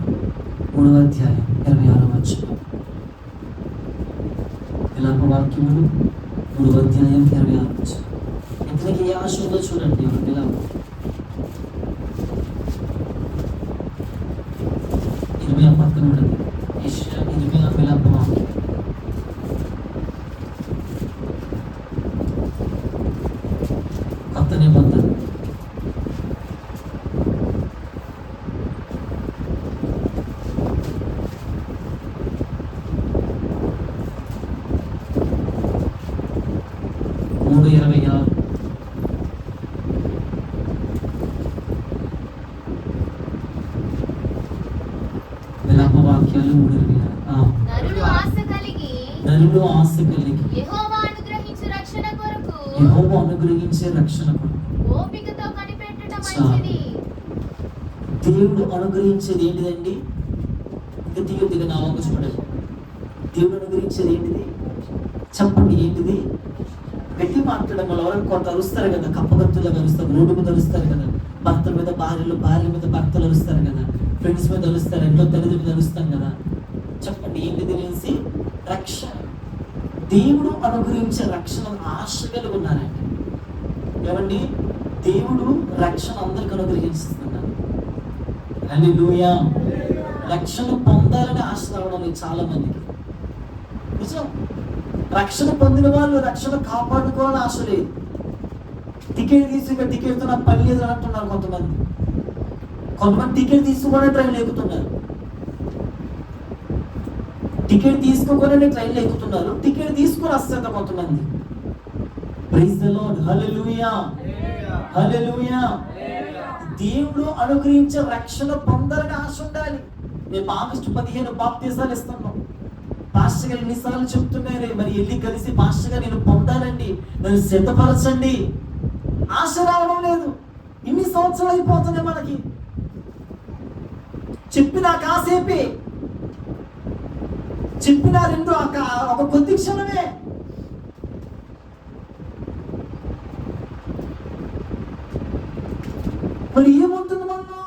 3వ అధ్యాయం 26వ వచనం. ఇలాభ వాక్యములు 3వ అధ్యాయం 26వ వచనం. ఇతనికి ఏ ఆశ ఉందో చూడండి. ఇలా ఇర్మియా పక్కన ఉండదు. ఇర్మియా విలాప వాక్యం. కొత్త నిబంధన. ఆశ కలిగి యెహోవా అనుగ్రహించు రక్షణ కొరకు యెహోవా అనుగ్రహించే రక్షణ కొరకు ఓపికతో కనిపెట్టడం మంచిది. దేవుడు అనుగ్రహించేది ఏంటిదండి? ఇంకా తీయగా నా వంక చూడండి. దేవుడు అనుగ్రహించేది ఏంటిది చెప్పండి? ఏంటిది? గట్టి మాట్లాడడం వల్ల ఎవరైనా కొంత అరుస్తారు కదా, కప్పగత్తులుగా అరుస్తారు, రోడ్డు మీద అరుస్తారు కదా, భర్తల మీద భార్యలు, భార్యల మీద భర్తలు అరుస్తారు కదా, ఫ్రెండ్స్ మీద అరుస్తారు, ఇంట్లో తల్లిదండ్రుల మీద అరుస్తాం కదా. చెప్పండి ఏంటి తెలిసి? రక్షణ. దేవుడు అనుగ్రహించే రక్షణ ఆశ కలిగి ఉన్నారండి. ఏమండి? దేవుడు రక్షణ అందరికి అనుగ్రహిస్తున్నారు. హల్లెలూయా. రక్షణ పొందాలని ఆశ రావడం లేదు చాలా మందికి. నిజం. రక్షణ పొందిన వాళ్ళు రక్షణ కాపాడుకోవాలని ఆశ లేదు. టికెట్ తీసుకు టికెట్తో నాకు పని లేదు అంటున్నారు కొంతమంది. టికెట్ తీసుకునే ట్రైన్లు ఎక్కుతున్నారు. టికెట్ తీసుకోగానే ట్రైన్లు ఎక్కుతున్నారు. టికెట్ తీసుకొని వస్తారు కొంతమంది. Praise the lord. హల్లెలూయా. హల్లెలూయా. దేవుడు అనుగ్రహించే రక్షణ పొందాలని ఆశ ఉండాలి. మేము ఆగస్టు 15 బాప్తిసాలు ఇస్తున్నాం. పాస్టర్ గారు ఎన్నిసార్లు చెప్తున్నారే, మరి వెళ్ళి కలిసి పాస్టర్ గారు నేను పొందాలండి, నన్ను సిద్ధపరచండి. ఆశ రావడం లేదు. ఇన్ని సంవత్సరాలు అయిపోతుంది మనకి. చెప్పిన కాసేపే, చెప్పిన ఒక కొద్ది క్షణమే. మరి ఏముంటుంది మనలో?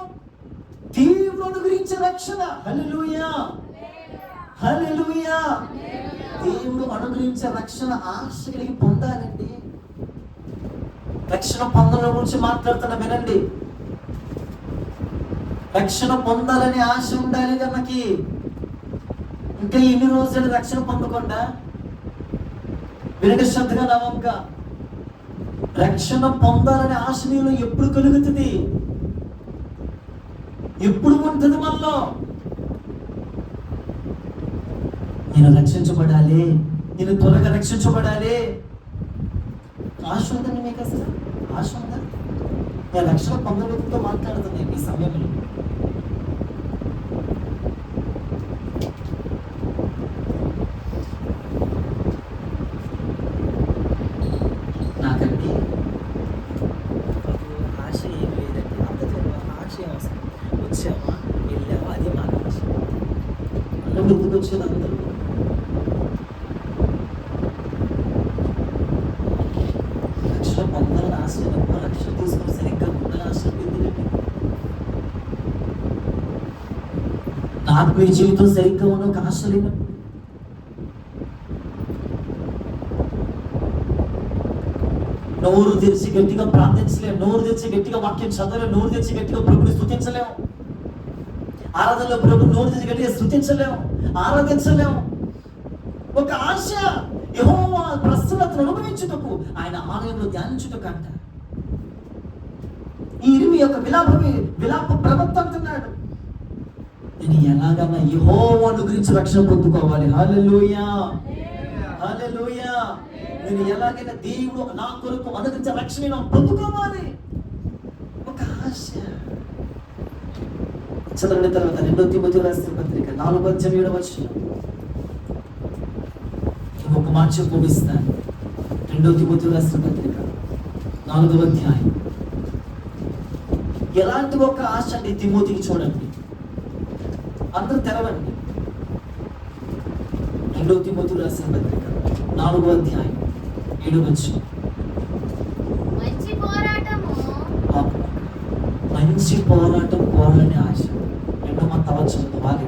దేవుడు అనుగ్రహించే రక్షణ. హల్లెలూయా. హల్లెలూయా. దేవుడు అనుగ్రహించే రక్షణ ఆశ కలిగి పొందాలండి. రక్షణ పొందడం గురించి మాట్లాడుతున్నా వినండి. రక్షణ పొందాలని ఆశ ఉండాలి మనకి. ఇంకా ఎన్ని రోజులు రక్షణ పొందకుండా వినక శ్రద్ధగా నవంక. రక్షణ పొందాలని ఆశ నీలో ఎప్పుడు కలుగుతుంది? ఎప్పుడు ఉంటుంది మనలో? నేను రక్షించబడాలి, నేను త్వరగా రక్షించబడాలి. ఆశ ఉందండి మీకు? అసలు ఆశ ఉందా? నేను రక్షణ పొందడంతో మాట్లాడుతున్నాను ఈ సమయంలో. నాకండి ఆశ ఏం లేదండి. అందరితో ఆశ ఏమొస్తుంది? వచ్చామా, వెళ్ళామా, అది మాకు ఆశ. అందరూ గుర్తుకు వచ్చేది అందరూ. రక్షణ పొందాలని ఆశ లేనప్పుడు రక్షణ తీసుకుని సరిగ్గా ఉండాలని ఆశ ఎందుకండి? నాకు మీ జీవితం సరిగ్గా ఉన్న ఒక ఆశ లేనప్పుడు నోరు తెరిచి గట్టిగా ప్రార్థించలేము, నోరు తెరిచి గట్టిగా వాక్యం చదవలేము, నోరు తెరిచి గట్టిగా ప్రభుని స్తుతించలేము. ఆరాధనలో ప్రభు నోరు తెరిచి గట్టిగా స్తుతించలేము, ఆరాధించలేము. ఒక ఆశ యెహోవా ప్రసన్నతను అనుభవించుటకు, ఆయన ఆలయంలో ధ్యానించుటకు అంట. ఈ ఇరిమి యొక్క విలాప ప్రవక్త అంటున్నాడు, నేను ఎలాగన్నా యెహోవాను గురించి రక్షణ పొందుకోవాలి. హల్లెలూయా. హల్లెలూయా. నేను ఎలాగైనా దేవుడు నా కొరకు అనుగ్రహించే రక్షణ పొందుకోవాలి. ఒక ఆశ. చదవండి తర్వాత 2 తిమోతి రాసిన పత్రిక 4:7 ఒక మాట చూపిస్తాను. 2 తిమోతి రాసిన పత్రిక 4 ఎలాంటి ఒక ఆశ అండి తిమోతికి? చూడండి, అందరూ తెరవండి. 2 తిమోతి రాసిన పత్రిక 4 7 మంచి పోరాటము, మంచి పోరాటం పోరాడని ఆశ. 2 బాగా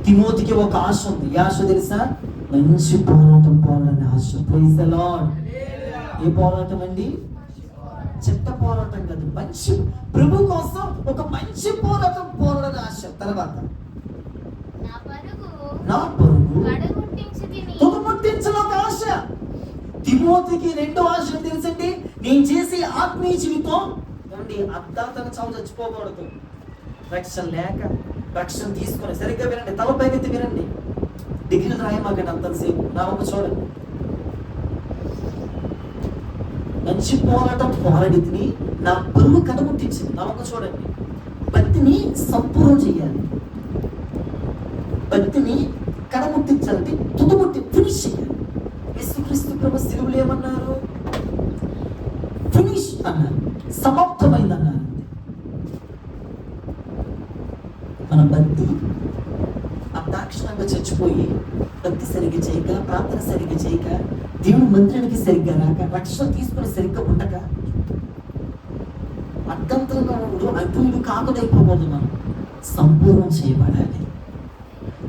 తిమోతికి ఒక ఆశ ఉంది. ఏ ఆశ తెలుసా? మంచి పోరాటం పోరాడని ఆశ. Praise the lord. ఏ పోరాటం అండి? చెత్త పోరాటం కాదు, మంచి ప్రభు కోసం ఒక మంచి పోరాటం పోరాడని ఆశ. తర్వాత నా పరుగు తుదముట్టించిన ఒక ఆశ. తిమోతికి 2 ఆశలు తెలుసండి. నేను చేసే ఆత్మీయ జీవితం అండి అర్ధాంతంగా చావు చచ్చిపోకూడదు. రక్షణ లేక రక్షణ తీసుకొని సరిగ్గా వినండి, తలపైకెత్తి వినండి. డిగ్రీలు రాయమాకండి అంతసేపు. నా ఒక చూడండి. మంచి పోరాటం పోరాడితిని, నా పరువు కడముట్టించింది. నా ఒక చూడండి. భక్తిని సంపూర్ణం చేయాలి. భక్తిని కడముట్టించాలంటే తుదముట్టి ఫినిష్ చేయాలి. యేసుక్రీస్తు ప్రభు సిలువలో ఏమన్నారు? ఫినిష్ అన్నారు, సమాప్తమైంది అన్నారు. మన భక్తి అదాక్షణంగా చచ్చిపోయి, భక్తి సరిగ్గా చేయక, ప్రార్థన సరిగ్గా చేయక, దేవుని మందిరానికి సరిగ్గా రాక, రక్షణ తీసుకుని సరిగ్గా ఉండక, అడ్డంతరంగా అటు ఇటు కాకుండా అయిపోకూడదు. మనం సంపూర్ణం చేయబడాలి.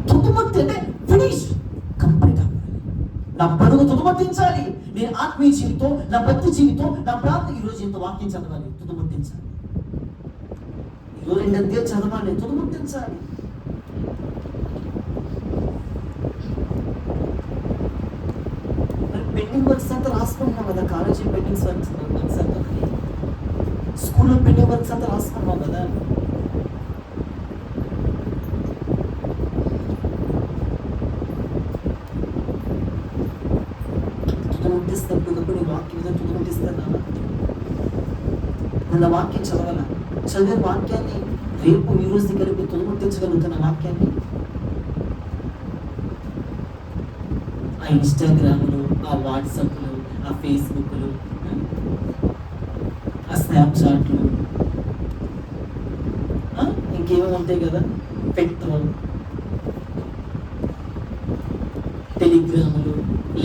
తుదముట్టి అంటే ఫినిష్, కంప్లీట్ అవ్వాలి. నా పరుగు తుదముట్టించాలి. నేను ఆత్మీయ జీవితం, నా భక్తి జీవితం, నా ప్రార్థన. ఈరోజు ఇంత వాక్యం చదవాలి, తుదముట్టించాలి. ఈరోజు ఏంటంటే చదవాలి, తుదముట్టించాలి. పెండింగ్ వర్క్స్ అంతా రాసుకుంటున్నాం కదా, కాలేజీ పెండింగ్ వర్క్స్ అంతా, స్కూల్లో పెండింగ్ వర్క్స్ అంతా రాసుకున్నాం కదా. తుదముట్టిస్తున్నప్పుడు నీ వాక్యం మీద తుదముట్టిస్తానా? మన వాక్యం చదవాలా? చదివే వాక్యాన్ని రేపు ఈ రోజు కలిపి తుదముట్టించగలుగుతున్న వాక్యాన్ని. ఆ ఇన్స్టాగ్రామ్లు, ఆ వాట్సాప్లు, ఆ ఫేస్బుక్లు, ఆ స్నాప్చాట్లు, ఇంకేమో ఉంటాయి కదా, పెట్రోల్, టెలిగ్రాములు,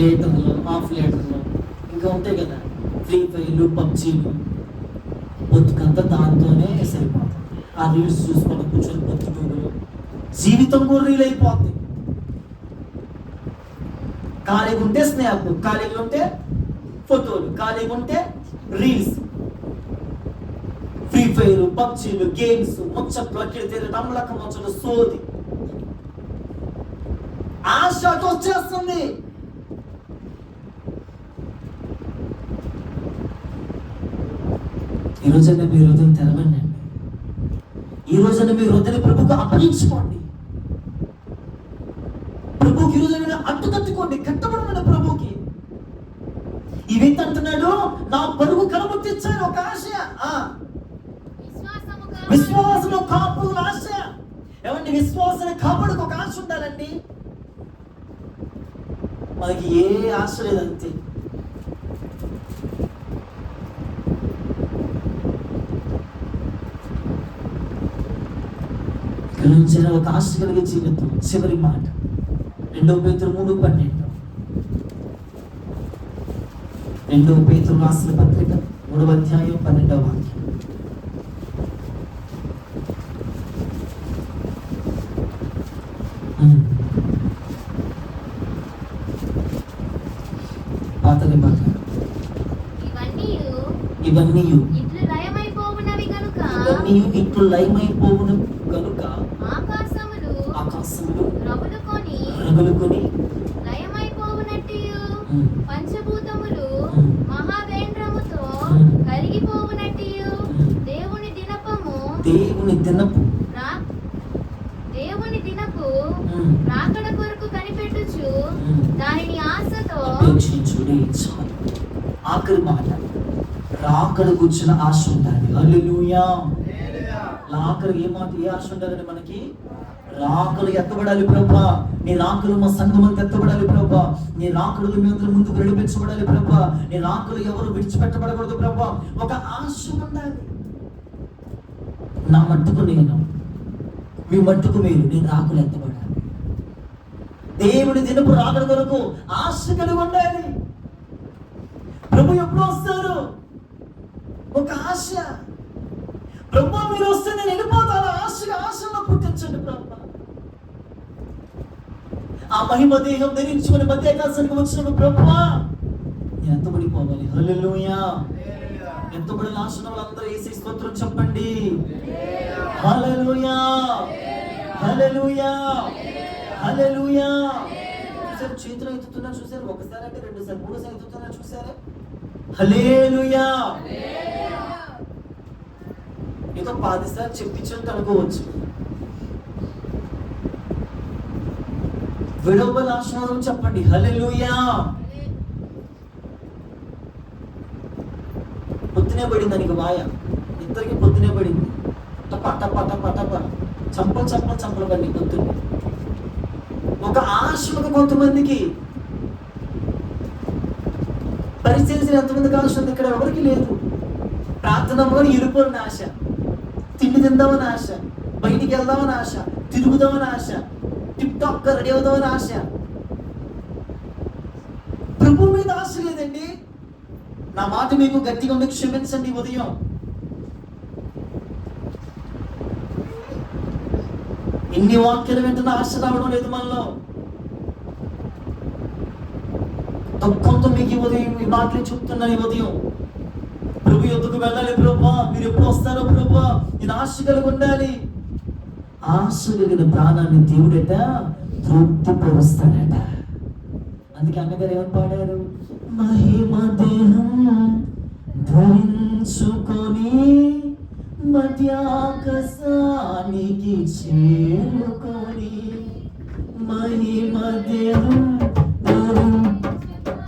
లేటర్లు, ఆఫ్ లేటర్లు, ఇంకా ఉంటాయి కదా, ఫ్రీ ఫైర్లు, పబ్జీలు. బతుకంతా దాంతోనే సరిపోతుంది. ఆ రీల్స్ చూసుకొని కూర్చొని బతుకులు, జీవితం కూడా రీల్ అయిపోతుంది. ఖాళీగా ఉంటే స్నాప్, ఖాళీగా ఉంటే ఫోటోలు, ఖాళీగా ఉంటే రీల్స్, ఫ్రీ ఫైర్, పబ్జీలు, గేమ్స్, ముచ్చట్లు, అక్కడ తిరిగి నమ్మలక ముచ్చట్లు, సోది. ఆశ వచ్చేస్తుంది. ఈ రోజైనా మీ హృదయం తెరవండి. ఈ రోజైనా మీ హృదయాన్ని ప్రభుకు అప్పగించుకోండి. ప్రభుకి ఈ రోజైనా అడ్డుకట్టుకోండి, కట్టబడమని ప్రభుకి. ఈ వ్యక్తి అంటున్నాడు, నా పరుగు కనబట్టించాను ఒక ఆశ, విశ్వాసంలో కాపు ఆశ. ఏమండి, విశ్వాసాన్ని కాపాడుకు ఒక ఆశ ఉండాలండి. మనకి ఏ ఆశ లేదంతే. ఇక్కడ నుంచి ఒక ఆశ కలిగే జీవితం. చివరి మాట 2 పేతురు 3:12. 2 పేతురు రాసిన పత్రిక 3వ అధ్యాయం 12వ వాక్యం. పాత నిబంధన. ఇవన్నీ ఇట్లు లయమైపోవును కనుక ఆకాశములు రగులుకొని పంచభూతములు మహావేంద్రముతో కరిగిపోవునట్టియు దేవుని దినపు రాకడ కొరకు కనిపెట్టుచు దానిని ఆశతో అపేక్షించుడి. చాలు. ఆఖరి మాట, రాకడ కూర్చున్న ఆశ ఉండాలి. హల్లెలూయా. ఆఖరి ఏ మాట, ఏ ఆశ ఉండాలని మనకి? రాకలు ఎత్తబడాలి ప్రభా. నీ రాకలు మా సంఘం అంతా ఎత్తబడాలి ప్రభా. నీ రాకలు మీ అందరూ ముందుకు నడిపించబడాలి ప్రభా. నీ రాకలు ఎవరు విడిచిపెట్టబడకూడదు ప్రభా. ఒక ఆశ ఉండాలి. నా మట్టుకు నేను, మీ మట్టుకు మీరు, నేను రాకలు ఎత్తబడాలి. దేవుడి దినపు రాకడ కొరకు ఆశ కలిగి ఉండాలి. ప్రభు ఎప్పుడు వస్తారు? ఒక ఆశ. ప్రభు మీరు వస్తే నేను వెళ్ళిపోతాను. ఆశలో పుట్టించండి ప్రభు. ఆ మహిమ దేహం ధరించుకుని మధ్యాకాశానికి వచ్చిన ప్రభు నేను ఎత్తబడిపోవాలి. హల్లెలూయా. ఎత్తబడిన ఆశను వాళ్ళందరూ యేసు స్తోత్రం చెప్పండి. హల్లెలూయా, హల్లెలూయా, హల్లెలూయా. చూసారు, చేతులు ఎత్తుతున్నారు చూసారు. ఒకసారి అంటే 2 సార్లు 3 సార్లు ఎత్తుతున్నారు చూసారా. హల్లెలూయా. ఏదో 10 సార్లు చెప్పించండి అనుకోవచ్చు. విడవల ఆశీర్వాదం చెప్పండి. హల్లెలూయా. పొద్దునే పడింది దానికి వాయ, ఇద్దరికి పొద్దునే పడింది. టప టప టప టప చంపలు పడి పొద్దున్నే. ఒక ఆశ ఉంది కొంతమందికి. పరిచయం ఎంతమందికి ఆశ ఉంది? ఇక్కడ ఎవరికి లేదు. ప్రార్థన కూడా ఇరుకోని ఆశ, తిండి తిందామని ఆశ, బయటికి వెళ్దామని ఆశ, తిరుగుదామని ఆశ, టిప్ టాప్ గా రెడీ అవుదామని ఆశ. ప్రభు మీద ఆశ లేదండి. నా మాట మీకు గట్టిగా ఉండి క్షమించండి. ఉదయం ఇన్ని వాక్యాలు వెంటనే ఆశ రావడం లేదు మనలో. దుఃఖంతో మీకు ఈ ఉదయం ఈ మాటలు చెప్తున్నాను. ఈ ఉదయం ప్రభు యొద్దకు వెళ్ళాలి. ప్రభా మీరు ఎప్పుడు వస్తారో ప్రభా, నేను ఆశ కలిగి ఉండాలి. ఆశ కలిగిన ప్రాణాన్ని దేవుడట తృప్తిపరుస్తాడట. అందుకే అన్నగారు ఏమని పాడారు? మహిమ దేహం ధరించుకొని మధ్యాకాశానికి చేరుకొని, మహిమ దేహం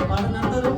పాడనందరూ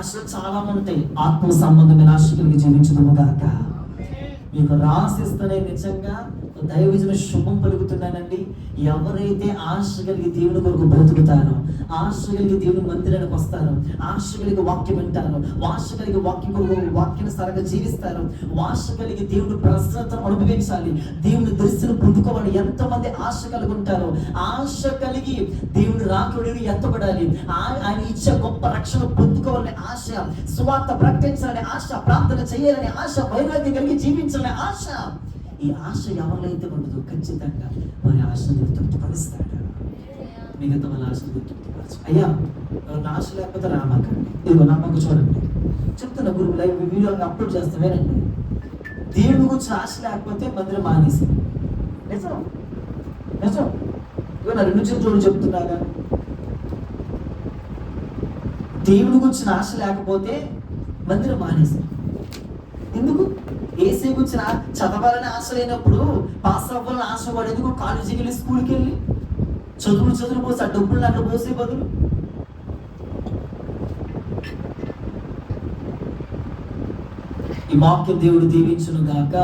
ఆశలు చాలా ఉంటాయి. ఆత్మ సంబంధమైన ఆశ కలిగి జీవించడము గాక. మీకు రాసిస్తేనే నిజంగా దైవజన శుభం పలుకుతున్నానండి. ఎవరైతే ఆశ కలిగి దేవుని కొరకు బ్రతుకుతారో, ఆశ కలిగి దేవుని మందిరానికి వస్తారో, ఆశ కలిగి వాక్యం వింటారు, ఆశ కలిగి వాక్యానుసారంగా జీవిస్తారు, ఆశ కలిగి దేవుని ప్రసన్నతను అనుభవించాలి, దేవుని దర్శనం పొందుకోవాలి. ఎంతమంది ఆశ కలిగి ఉంటారో, ఆశ కలిగి దేవుని రాకుడిని ఎత్తబడాలి, ఆయన ఇచ్చే గొప్ప రక్షణ పొందుకోవాలని ఆశ, సువార్త ప్రకటించాలని ఆశ, ప్రార్థన చేయాలని ఆశ, వైరాగ్యం కలిగి జీవించాలని ఆశ. ఈ ఆశ ఎవరినైతే ఉండదో ఖచ్చితంగా వారి ఆశను తృప్తిపరుస్తాడు. మిగతా వాళ్ళ ఆశను తృప్తిపరచు. అయ్యా నా ఆశ లేకపోతే రామాకండి. ఇదిగో నా పక్క చూడండి, చెప్తున్న గురువు లైవ్ వీడియో అప్లోడ్ చేస్తామేనండి. దేవుని గురించి ఆశ లేకపోతే మందిరం మానేసి నిజం నిజం. ఇదిగో నా 2 చేతులు చెప్తున్నాగా, దేవుని గురించి ఆశ లేకపోతే మందిరం మానేసి. ఎందుకు? ఏసీ గురించి చదవాలని ఆశ లేనప్పుడు పాస్ అవ్వాలని ఆశ పడేందుకు కాలేజీకి వెళ్ళి స్కూల్కి వెళ్ళి చదువులు పోసి ఆ డబ్బులు అక్కడ పోసే బదులు ఈ వాక్యం దేవుడు దీవించును గాక.